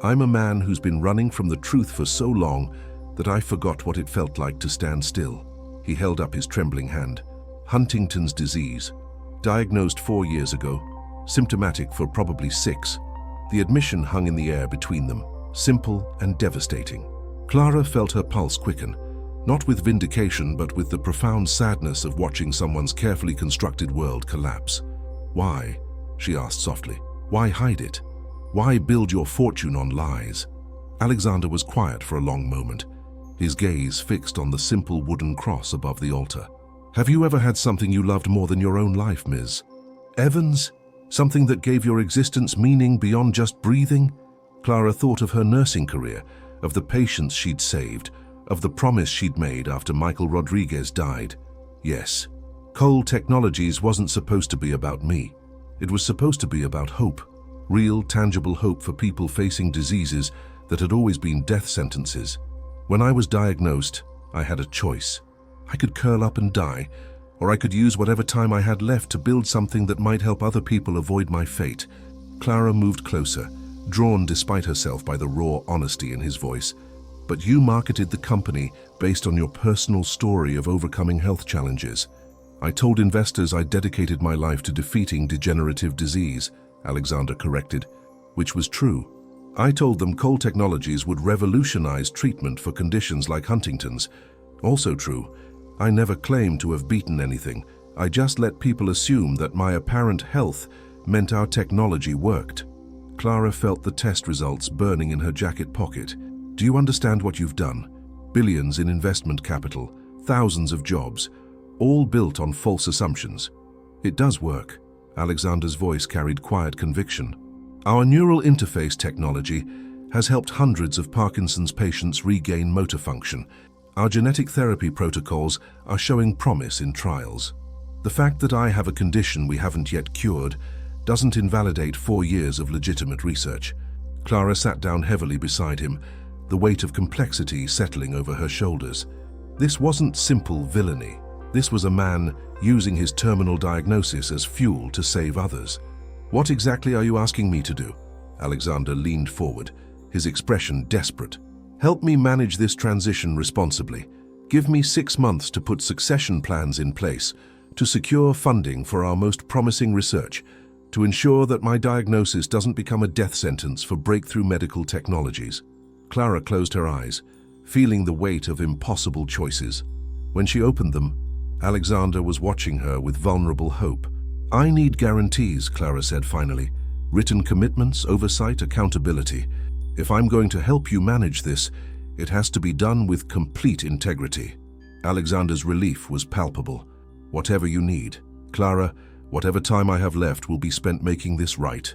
"I'm a man who's been running from the truth for so long that I forgot what it felt like to stand still." He held up his trembling hand. "Huntington's disease. Diagnosed 4 years ago. Symptomatic for probably 6. The admission hung in the air between them, simple and devastating." Clara felt her pulse quicken, not with vindication but with the profound sadness of watching someone's carefully constructed world collapse. "Why?" she asked softly. "Why hide it? Why build your fortune on lies?" Alexander was quiet for a long moment, his gaze fixed on the simple wooden cross above the altar. "Have you ever had something you loved more than your own life, Ms. Evans? Something that gave your existence meaning beyond just breathing?" Clara thought of her nursing career, of the patients she'd saved, of the promise she'd made after Michael Rodriguez died. "Yes. Cole Technologies wasn't supposed to be about me. It was supposed to be about hope. Real, tangible hope for people facing diseases that had always been death sentences. When I was diagnosed, I had a choice. I could curl up and die, or I could use whatever time I had left to build something that might help other people avoid my fate." Clara moved closer, drawn despite herself by the raw honesty in his voice. "But you marketed the company based on your personal story of overcoming health challenges. I told investors I dedicated my life to defeating degenerative disease," Alexander corrected, "which was true. I told them Cole Technologies would revolutionize treatment for conditions like Huntington's. Also true. I never claimed to have beaten anything. I just let people assume that my apparent health meant our technology worked." Clara felt the test results burning in her jacket pocket. "Do you understand what you've done? Billions in investment capital, thousands of jobs, all built on false assumptions. It does work." Alexander's voice carried quiet conviction. "Our neural interface technology has helped hundreds of Parkinson's patients regain motor function. Our genetic therapy protocols are showing promise in trials. The fact that I have a condition we haven't yet cured doesn't invalidate 4 years of legitimate research." Clara sat down heavily beside him, the weight of complexity settling over her shoulders. This wasn't simple villainy. This was a man using his terminal diagnosis as fuel to save others. "What exactly are you asking me to do?" Alexander leaned forward, his expression desperate. "Help me manage this transition responsibly. Give me 6 months to put succession plans in place, to secure funding for our most promising research, to ensure that my diagnosis doesn't become a death sentence for breakthrough medical technologies." Clara closed her eyes, feeling the weight of impossible choices. When she opened them, Alexander was watching her with vulnerable hope. "I need guarantees," Clara said finally. "Written commitments, oversight, accountability. If I'm going to help you manage this, it has to be done with complete integrity." Alexander's relief was palpable. "Whatever you need. Clara, whatever time I have left will be spent making this right."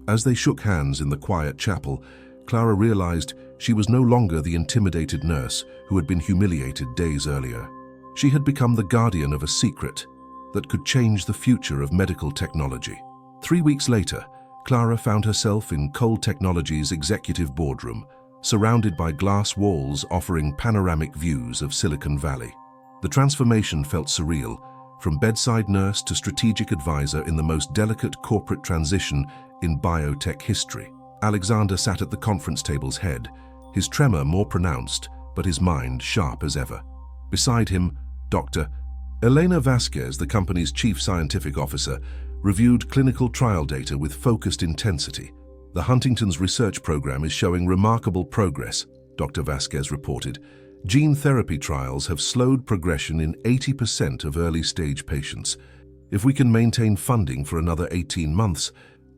As they shook hands in the quiet chapel, Clara realized she was no longer the intimidated nurse who had been humiliated days earlier. She had become the guardian of a secret that could change the future of medical technology. 3 weeks later, Clara found herself in Cole Technologies' executive boardroom, surrounded by glass walls offering panoramic views of Silicon Valley. The transformation felt surreal, from bedside nurse to strategic advisor in the most delicate corporate transition in biotech history. Alexander sat at the conference table's head, his tremor more pronounced, but his mind sharp as ever. Beside him, Dr. Elena Vasquez, the company's chief scientific officer, reviewed clinical trial data with focused intensity. The Huntington's research program is showing remarkable progress, Dr. Vasquez reported. Gene therapy trials have slowed progression in 80% of early-stage patients. If we can maintain funding for another 18 months,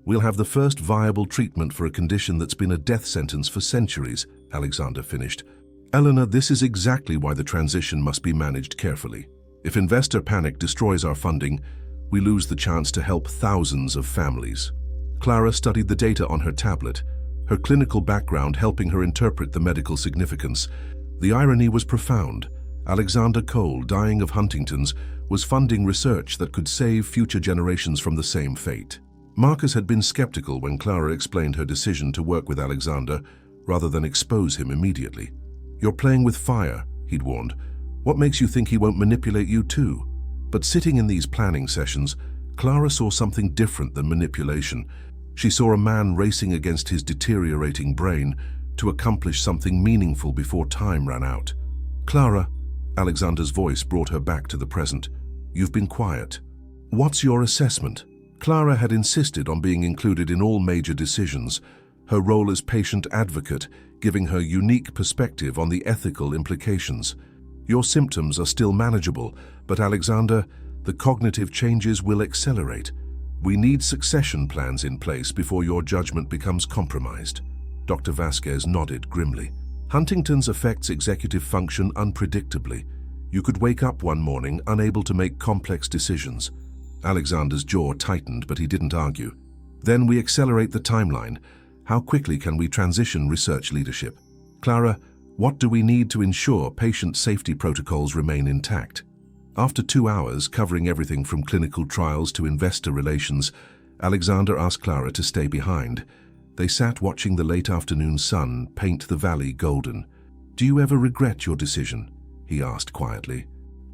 we'll have the first viable treatment for a condition that's been a death sentence for centuries, Alexander finished. Eleanor, this is exactly why the transition must be managed carefully. If investor panic destroys our funding, we lose the chance to help thousands of families. Clara studied the data on her tablet, her clinical background helping her interpret the medical significance. The irony was profound. Alexander Cole, dying of Huntington's, was funding research that could save future generations from the same fate. Marcus had been skeptical when Clara explained her decision to work with Alexander rather than expose him immediately. "You're playing with fire," he'd warned. "What makes you think he won't manipulate you too?" But sitting in these planning sessions, Clara saw something different than manipulation. She saw a man racing against his deteriorating brain to accomplish something meaningful before time ran out. "Clara," Alexander's voice brought her back to the present. "You've been quiet. What's your assessment?" Clara had insisted on being included in all major decisions, her role as patient advocate giving her unique perspective on the ethical implications. "Your symptoms are still manageable, but Alexander, the cognitive changes will accelerate. We need succession plans in place before your judgment becomes compromised." Dr. Vasquez nodded grimly. "Huntington's affects executive function unpredictably. You could wake up one morning unable to make complex decisions." Alexander's jaw tightened, but he didn't argue. "Then we accelerate the timeline. How quickly can we transition research leadership? Clara, what do we need to ensure patient safety protocols remain intact?" After 2 hours covering everything from clinical trials to investor relations, Alexander asked Clara to stay behind. They sat watching the late afternoon sun paint the valley golden. "Do you ever regret your decision?" he asked quietly.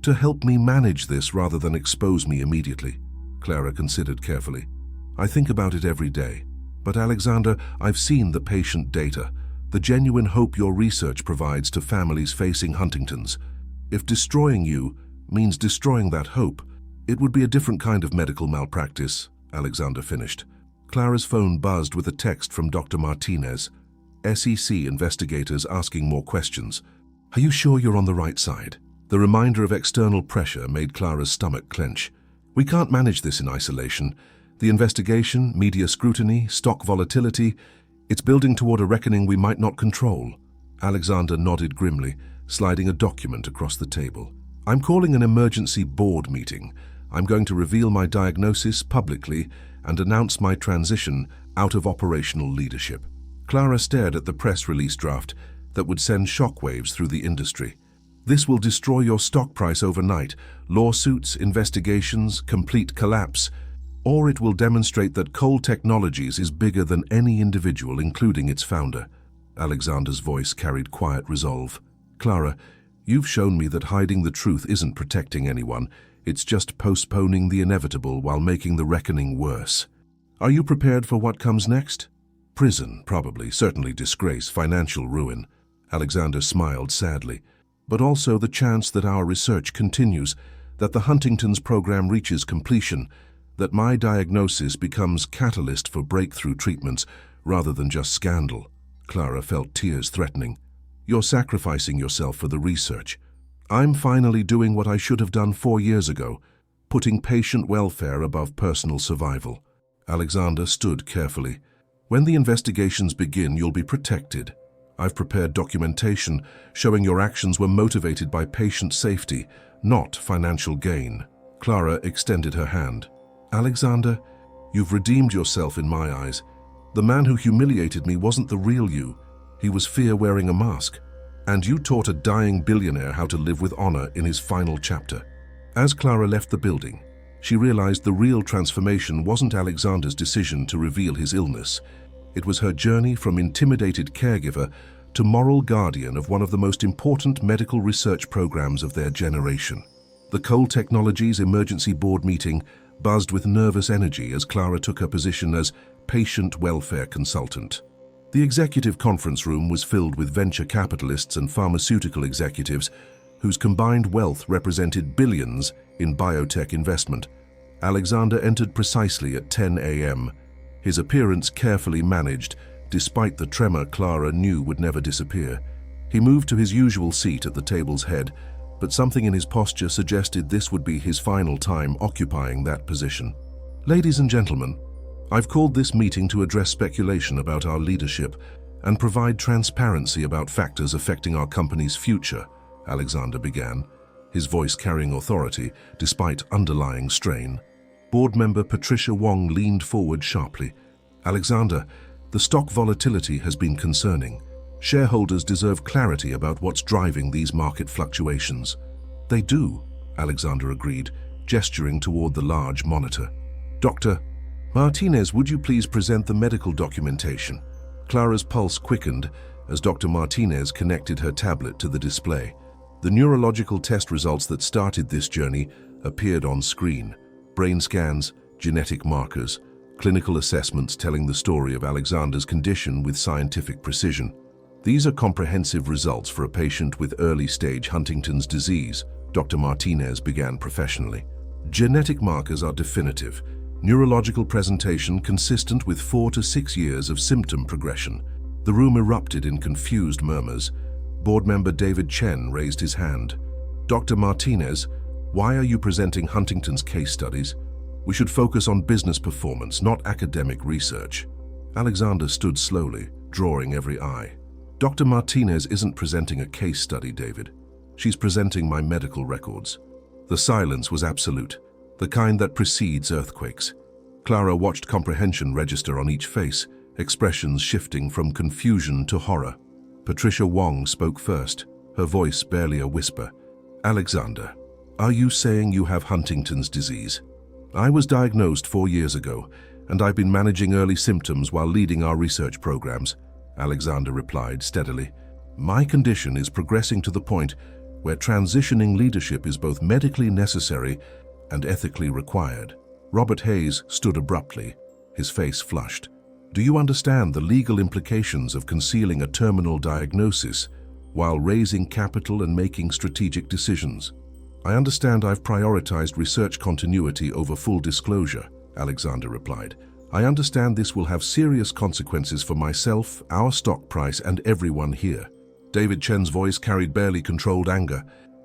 "To help me manage this rather than expose me immediately," Clara considered carefully. "I think about it every day. But Alexander, I've seen the patient data, the genuine hope your research provides to families facing Huntington's. If destroying you means destroying that hope, it would be a different kind of medical malpractice," Alexander finished. Clara's phone buzzed with a text from Dr. Martinez. SEC investigators asking more questions. "Are you sure you're on the right side?" The reminder of external pressure made Clara's stomach clench. "We can't manage this in isolation. The investigation, media scrutiny, stock volatility, it's building toward a reckoning we might not control." Alexander nodded grimly, sliding a document across the table. "I'm calling an emergency board meeting. I'm going to reveal my diagnosis publicly and announce my transition out of operational leadership." Clara stared at the press release draft that would send shockwaves through the industry. "This will destroy your stock price overnight. Lawsuits, investigations, complete collapse. Or it will demonstrate that Cole Technologies is bigger than any individual, including its founder." Alexander's voice carried quiet resolve. "Clara, you've shown me that hiding the truth isn't protecting anyone. It's just postponing the inevitable while making the reckoning worse. Are you prepared for what comes next?" "Prison, probably, certainly disgrace, financial ruin." Alexander smiled sadly. "But also the chance that our research continues, that the Huntington's program reaches completion, that my diagnosis becomes catalyst for breakthrough treatments rather than just scandal." Clara felt tears threatening. "You're sacrificing yourself for the research. I'm finally doing what I should have done 4 years ago, putting patient welfare above personal survival." Alexander stood carefully. "When the investigations begin, you'll be protected. I've prepared documentation showing your actions were motivated by patient safety, not financial gain." Clara extended her hand. "Alexander, you've redeemed yourself in my eyes. The man who humiliated me wasn't the real you. He was fear wearing a mask. And you taught a dying billionaire how to live with honor in his final chapter." As Clara left the building, she realized the real transformation wasn't Alexander's decision to reveal his illness. It was her journey from intimidated caregiver to moral guardian of one of the most important medical research programs of their generation. The Cole Technologies emergency board meeting buzzed with nervous energy as Clara took her position as patient welfare consultant. The executive conference room was filled with venture capitalists and pharmaceutical executives, whose combined wealth represented billions in biotech investment. Alexander entered precisely at 10 a.m., his appearance carefully managed, despite the tremor Clara knew would never disappear. He moved to his usual seat at the table's head, but something in his posture suggested this would be his final time occupying that position. "Ladies and gentlemen, I've called this meeting to address speculation about our leadership and provide transparency about factors affecting our company's future," Alexander began, his voice carrying authority despite underlying strain. Board member Patricia Wong leaned forward sharply. "Alexander, the stock volatility has been concerning. Shareholders deserve clarity about what's driving these market fluctuations." "They do," Alexander agreed, gesturing toward the large monitor. "Dr. Martinez, would you please present the medical documentation?" Clara's pulse quickened as Dr. Martinez connected her tablet to the display. The neurological test results that started this journey appeared on screen. Brain scans, genetic markers, clinical assessments telling the story of Alexander's condition with scientific precision. "These are comprehensive results for a patient with early-stage Huntington's disease," Dr. Martinez began professionally. "Genetic markers are definitive. Neurological presentation consistent with 4 to 6 years of symptom progression." The room erupted in confused murmurs. Board member David Chen raised his hand. "Dr. Martinez, why are you presenting Huntington's case studies? We should focus on business performance, not academic research." Alexander stood slowly, drawing every eye. "Dr. Martinez isn't presenting a case study, David. She's presenting my medical records." The silence was absolute, the kind that precedes earthquakes. Clara watched comprehension register on each face, expressions shifting from confusion to horror. Patricia Wong spoke first, her voice barely a whisper. "Alexander, are you saying you have Huntington's disease?" "I was diagnosed 4 years ago, and I've been managing early symptoms while leading our research programs," Alexander replied steadily. "My condition is progressing to the point where transitioning leadership is both medically necessary and ethically required." Robert Hayes stood abruptly, his face flushed. "Do you understand the legal implications of concealing a terminal diagnosis while raising capital and making strategic decisions?" "I understand I've prioritized research continuity over full disclosure," Alexander replied. "I understand this will have serious consequences for myself, our stock price, and everyone here." David Chen's voice carried barely controlled anger.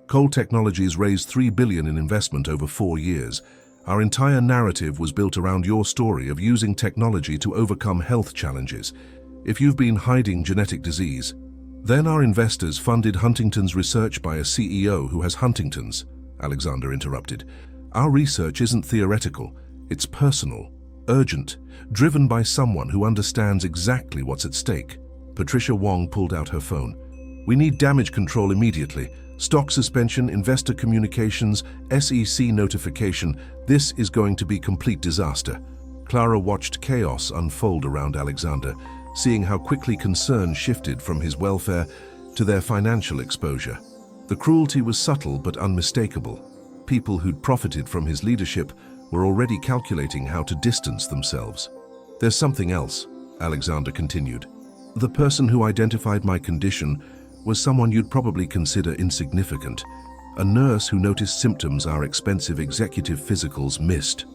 "Cole Technologies raised $3 billion in investment over 4 years. Our entire narrative was built around your story of using technology to overcome health challenges. If you've been hiding genetic disease, then our investors funded Huntington's research by a CEO who has Huntington's," Alexander interrupted. "Our research isn't theoretical, it's personal, urgent, driven by someone who understands exactly what's at stake." Patricia Wong pulled out her phone. "We need damage control immediately. Stock suspension, investor communications, SEC notification. This is going to be complete disaster." Clara watched chaos unfold around Alexander, seeing how quickly concern shifted from his welfare to their financial exposure. The cruelty was subtle but unmistakable. People who'd profited from his leadership were already calculating how to distance themselves. "There's something else," Alexander continued. "The person who identified my condition was someone you'd probably consider insignificant, a nurse who noticed symptoms our expensive executive physicals missed."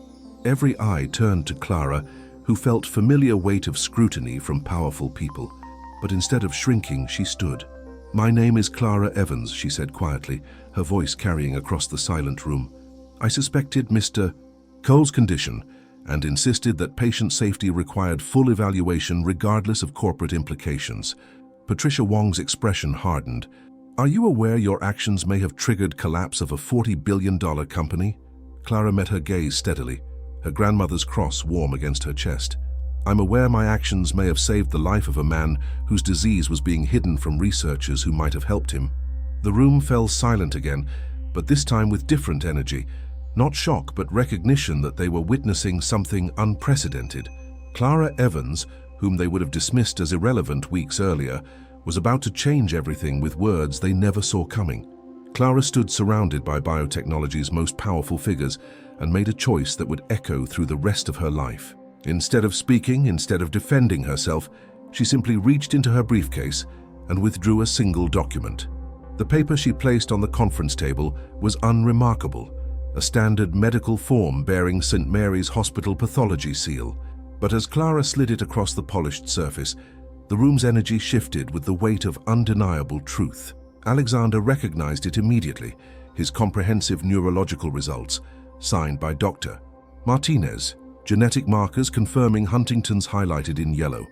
Every eye turned to Clara, who felt familiar weight of scrutiny from powerful people. But instead of shrinking, she stood. "My name is Clara Evans," she said quietly, her voice carrying across the silent room. "I suspected Mr. Cole's condition and insisted that patient safety required full evaluation regardless of corporate implications." Patricia Wong's expression hardened. "Are you aware your actions may have triggered collapse of a $40 billion company?" Clara met her gaze steadily, her grandmother's cross warm against her chest. "I'm aware my actions may have saved the life of a man whose disease was being hidden from researchers who might have helped him." The room fell silent again, but this time with different energy. Not shock, but recognition that they were witnessing something unprecedented. Clara Evans, whom they would have dismissed as irrelevant weeks earlier, was about to change everything with words they never saw coming. Clara stood surrounded by biotechnology's most powerful figures and made a choice that would echo through the rest of her life. Instead of speaking, instead of defending herself, she simply reached into her briefcase and withdrew a single document. The paper she placed on the conference table was unremarkable, a standard medical form bearing St. Mary's Hospital pathology seal. But as Clara slid it across the polished surface, the room's energy shifted with the weight of undeniable truth. Alexander recognized it immediately, his comprehensive neurological results, signed by Dr. Martinez. Genetic markers confirming Huntington's highlighted in yellow.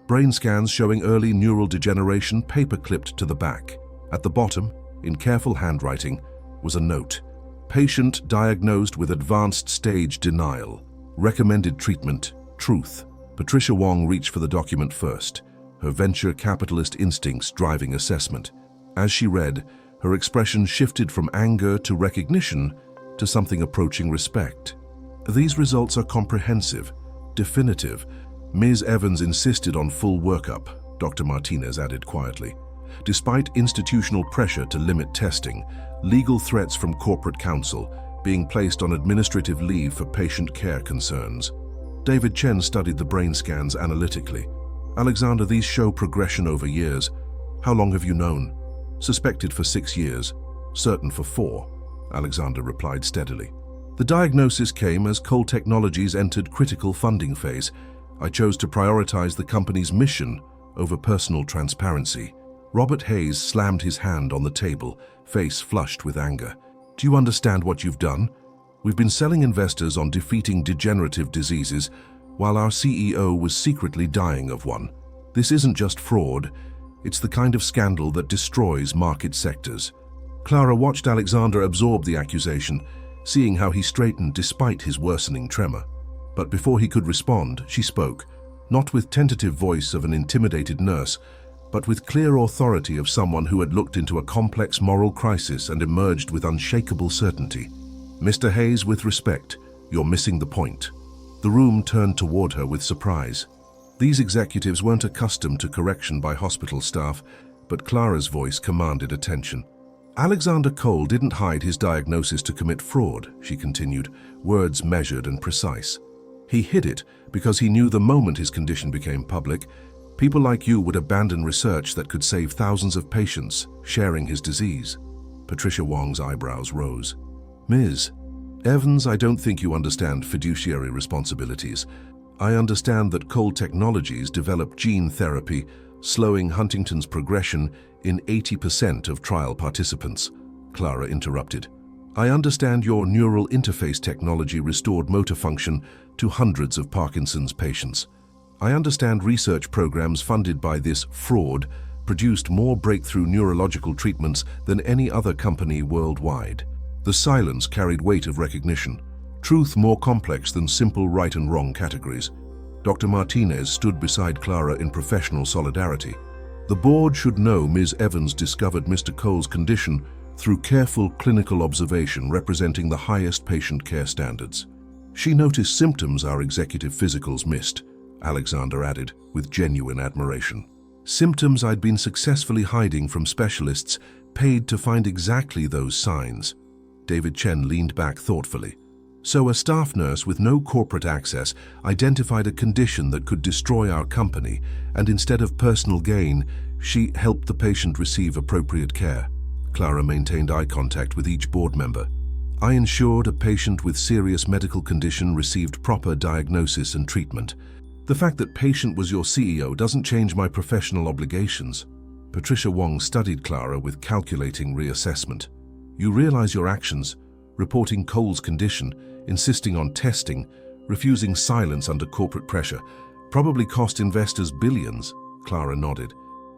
Brain scans showing early neural degeneration paper-clipped to the back. At the bottom, in careful handwriting, was a note. Patient diagnosed with advanced stage denial. Recommended treatment, truth. Patricia Wong reached for the document first, her venture capitalist instincts driving assessment. As she read, her expression shifted from anger to recognition to something approaching respect. These results are comprehensive, definitive. Ms. Evans insisted on full workup, Dr. Martinez added quietly. Despite institutional pressure to limit testing, legal threats from corporate counsel, being placed on administrative leave for patient care concerns. David Chen studied the brain scans analytically. Alexander, these show progression over years. How long have you known? Suspected for 6 years, certain for 4, Alexander replied steadily. The diagnosis came as Cole Technologies entered critical funding phase. I chose to prioritize the company's mission over personal transparency. Robert Hayes slammed his hand on the table, face flushed with anger. Do you understand what you've done? We've been selling investors on defeating degenerative diseases, while our CEO was secretly dying of one. This isn't just fraud, it's the kind of scandal that destroys market sectors. Clara watched Alexander absorb the accusation, seeing how he straightened despite his worsening tremor. But before he could respond, she spoke, not with tentative voice of an intimidated nurse, but with clear authority of someone who had looked into a complex moral crisis and emerged with unshakable certainty. Mr. Hayes, with respect, you're missing the point. The room turned toward her with surprise. These executives weren't accustomed to correction by hospital staff, but Clara's voice commanded attention. Alexander Cole didn't hide his diagnosis to commit fraud, she continued, words measured and precise. He hid it because he knew the moment his condition became public, people like you would abandon research that could save thousands of patients, sharing his disease. Patricia Wong's eyebrows rose. Ms. Evans, I don't think you understand fiduciary responsibilities. I understand that Cole Technologies developed gene therapy, slowing Huntington's progression in 80% of trial participants. Clara interrupted. I understand your neural interface technology restored motor function to hundreds of Parkinson's patients. I understand research programs funded by this fraud produced more breakthrough neurological treatments than any other company worldwide. The silence carried weight of recognition, truth more complex than simple right and wrong categories. Dr. Martinez stood beside Clara in professional solidarity. The board should know Ms. Evans discovered Mr. Cole's condition through careful clinical observation representing the highest patient care standards. She noticed symptoms our executive physicals missed, Alexander added, with genuine admiration. Symptoms I'd been successfully hiding from specialists paid to find exactly those signs. David Chen leaned back thoughtfully. So a staff nurse with no corporate access identified a condition that could destroy our company, and instead of personal gain, she helped the patient receive appropriate care. Clara maintained eye contact with each board member. I ensured a patient with serious medical condition received proper diagnosis and treatment. The fact that patient was your CEO doesn't change my professional obligations. Patricia Wong studied Clara with calculating reassessment. You realize your actions, reporting Cole's condition, insisting on testing, refusing silence under corporate pressure, probably cost investors billions, Clara nodded.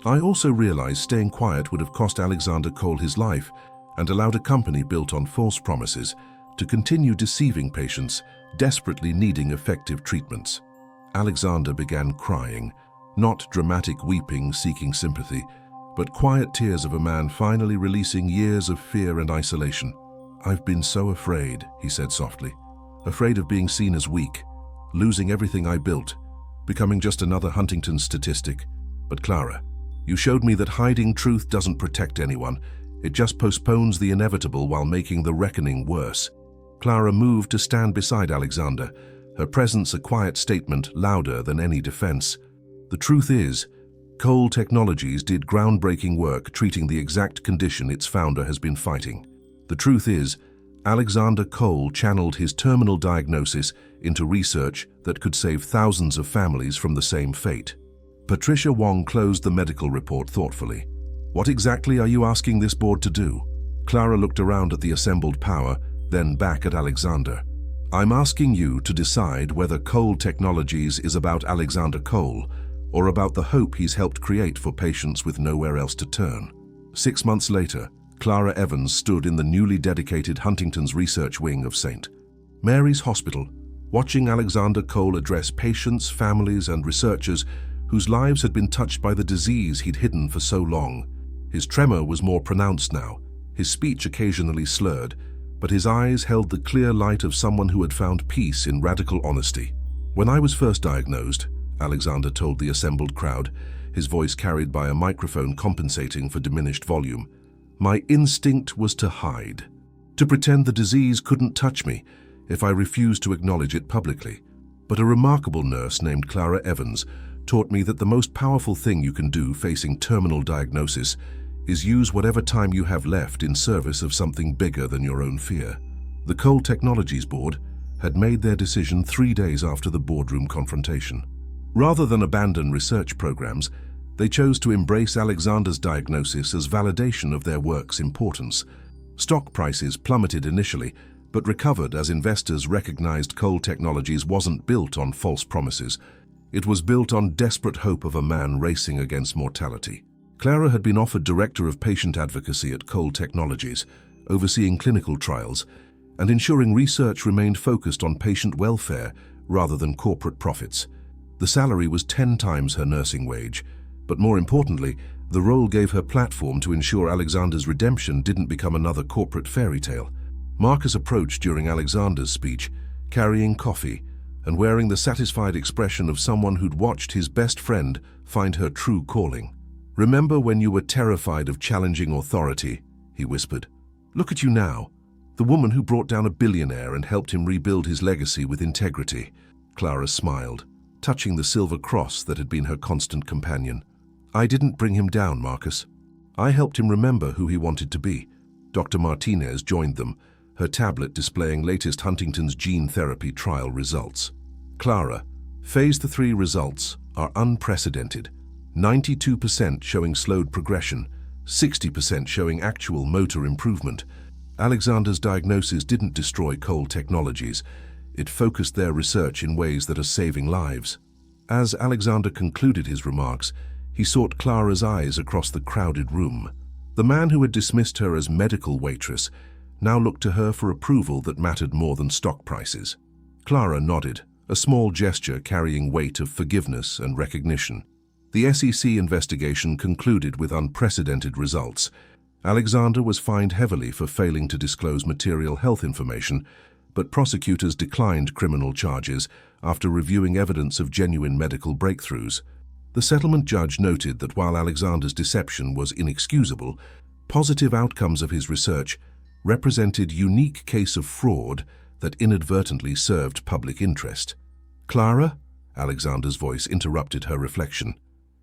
I also realized staying quiet would have cost Alexander Cole his life and allowed a company built on false promises to continue deceiving patients desperately needing effective treatments. Alexander began crying, not dramatic weeping seeking sympathy, but quiet tears of a man finally releasing years of fear and isolation. I've been so afraid, he said softly, afraid of being seen as weak, losing everything I built, becoming just another Huntington statistic. But Clara, you showed me that hiding truth doesn't protect anyone. It just postpones the inevitable while making the reckoning worse. Clara moved to stand beside Alexander, her presence a quiet statement louder than any defense. The truth is, Cole Technologies did groundbreaking work treating the exact condition its founder has been fighting. The truth is, Alexander Cole channeled his terminal diagnosis into research that could save thousands of families from the same fate. Patricia Wong closed the medical report thoughtfully. What exactly are you asking this board to do? Clara looked around at the assembled power, then back at Alexander. I'm asking you to decide whether Cole Technologies is about Alexander Cole or about the hope he's helped create for patients with nowhere else to turn. 6 months later, Clara Evans stood in the newly dedicated Huntington's research wing of St. Mary's Hospital, watching Alexander Cole address patients, families, and researchers whose lives had been touched by the disease he'd hidden for so long. His tremor was more pronounced now, his speech occasionally slurred, but his eyes held the clear light of someone who had found peace in radical honesty. When I was first diagnosed, Alexander told the assembled crowd, his voice carried by a microphone compensating for diminished volume, my instinct was to hide, to pretend the disease couldn't touch me if I refused to acknowledge it publicly. But a remarkable nurse named Clara Evans taught me that the most powerful thing you can do facing terminal diagnosis is use whatever time you have left in service of something bigger than your own fear. The Cole Technologies board had made their decision 3 days after the boardroom confrontation. Rather than abandon research programs, they chose to embrace Alexander's diagnosis as validation of their work's importance. Stock prices plummeted initially, but recovered as investors recognized Cole Technologies wasn't built on false promises. It was built on desperate hope of a man racing against mortality. Clara had been offered Director of Patient Advocacy at Cole Technologies, overseeing clinical trials and ensuring research remained focused on patient welfare rather than corporate profits. The salary was 10 times her nursing wage, but more importantly, the role gave her platform to ensure Alexander's redemption didn't become another corporate fairy tale. Marcus approached during Alexander's speech, carrying coffee and wearing the satisfied expression of someone who'd watched his best friend find her true calling. Remember when you were terrified of challenging authority, he whispered. Look at you now, the woman who brought down a billionaire and helped him rebuild his legacy with integrity. Clara smiled, touching the silver cross that had been her constant companion. I didn't bring him down, Marcus. I helped him remember who he wanted to be. Dr. Martinez joined them, her tablet displaying latest Huntington's gene therapy trial results. Clara, Phase 3 results are unprecedented. 92% showing slowed progression, 60% showing actual motor improvement. Alexander's diagnosis didn't destroy Cole Technologies. It focused their research in ways that are saving lives. As Alexander concluded his remarks, he sought Clara's eyes across the crowded room. The man who had dismissed her as medical waitress now looked to her for approval that mattered more than stock prices. Clara nodded, a small gesture carrying weight of forgiveness and recognition. The SEC investigation concluded with unprecedented results. Alexander was fined heavily for failing to disclose material health information, but prosecutors declined criminal charges after reviewing evidence of genuine medical breakthroughs. The settlement judge noted that while Alexander's deception was inexcusable, positive outcomes of his research represented a unique case of fraud that inadvertently served public interest. Clara? Alexander's voice interrupted her reflection.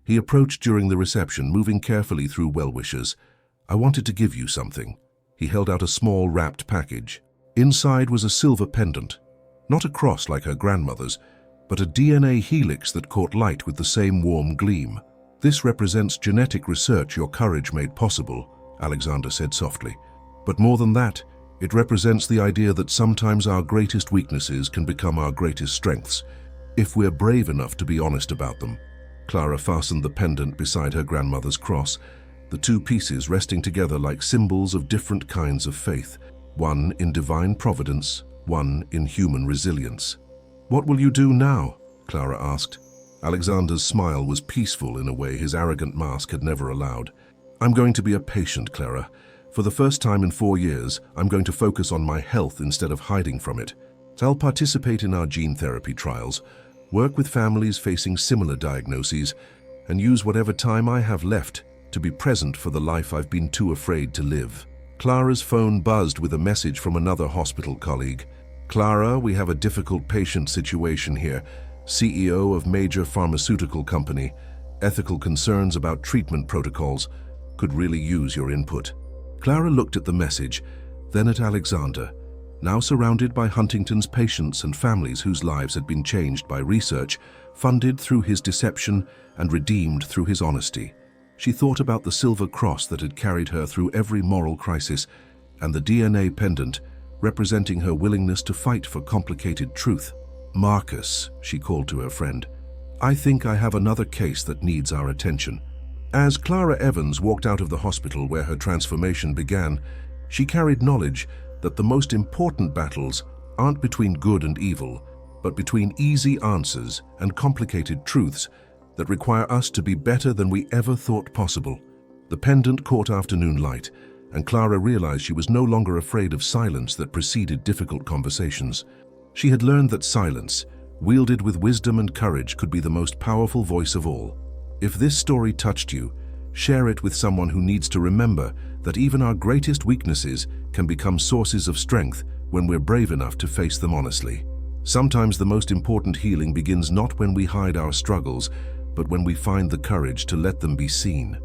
He approached during the reception, moving carefully through well-wishers. I wanted to give you something. He held out a small wrapped package. Inside was a silver pendant, not a cross like her grandmother's, but a DNA helix that caught light with the same warm gleam. This represents genetic research your courage made possible, Alexander said softly. But more than that, it represents the idea that sometimes our greatest weaknesses can become our greatest strengths, if we're brave enough to be honest about them. Clara fastened the pendant beside her grandmother's cross, the two pieces resting together like symbols of different kinds of faith, one in divine providence, one in human resilience. What will you do now? Clara asked. Alexander's smile was peaceful in a way his arrogant mask had never allowed. I'm going to be a patient, Clara. For the first time in 4 years, I'm going to focus on my health instead of hiding from it. I'll participate in our gene therapy trials, work with families facing similar diagnoses, and use whatever time I have left to be present for the life I've been too afraid to live. Clara's phone buzzed with a message from another hospital colleague. Clara, we have a difficult patient situation here. CEO of major pharmaceutical company. ethical concerns about treatment protocols could really use your input. Clara looked at the message, then at Alexander, now surrounded by Huntington's patients and families whose lives had been changed by research, funded through his deception and redeemed through his honesty. She thought about the silver cross that had carried her through every moral crisis and the DNA pendant representing her willingness to fight for complicated truth. "Marcus," she called to her friend, "I think I have another case that needs our attention." As Clara Evans walked out of the hospital where her transformation began, she carried knowledge that the most important battles aren't between good and evil, but between easy answers and complicated truths that require us to be better than we ever thought possible. The pendant caught afternoon light, and Clara realized she was no longer afraid of silence that preceded difficult conversations. She had learned that silence, wielded with wisdom and courage, could be the most powerful voice of all. If this story touched you, share it with someone who needs to remember that even our greatest weaknesses can become sources of strength when we're brave enough to face them honestly. Sometimes the most important healing begins not when we hide our struggles, but when we find the courage to let them be seen.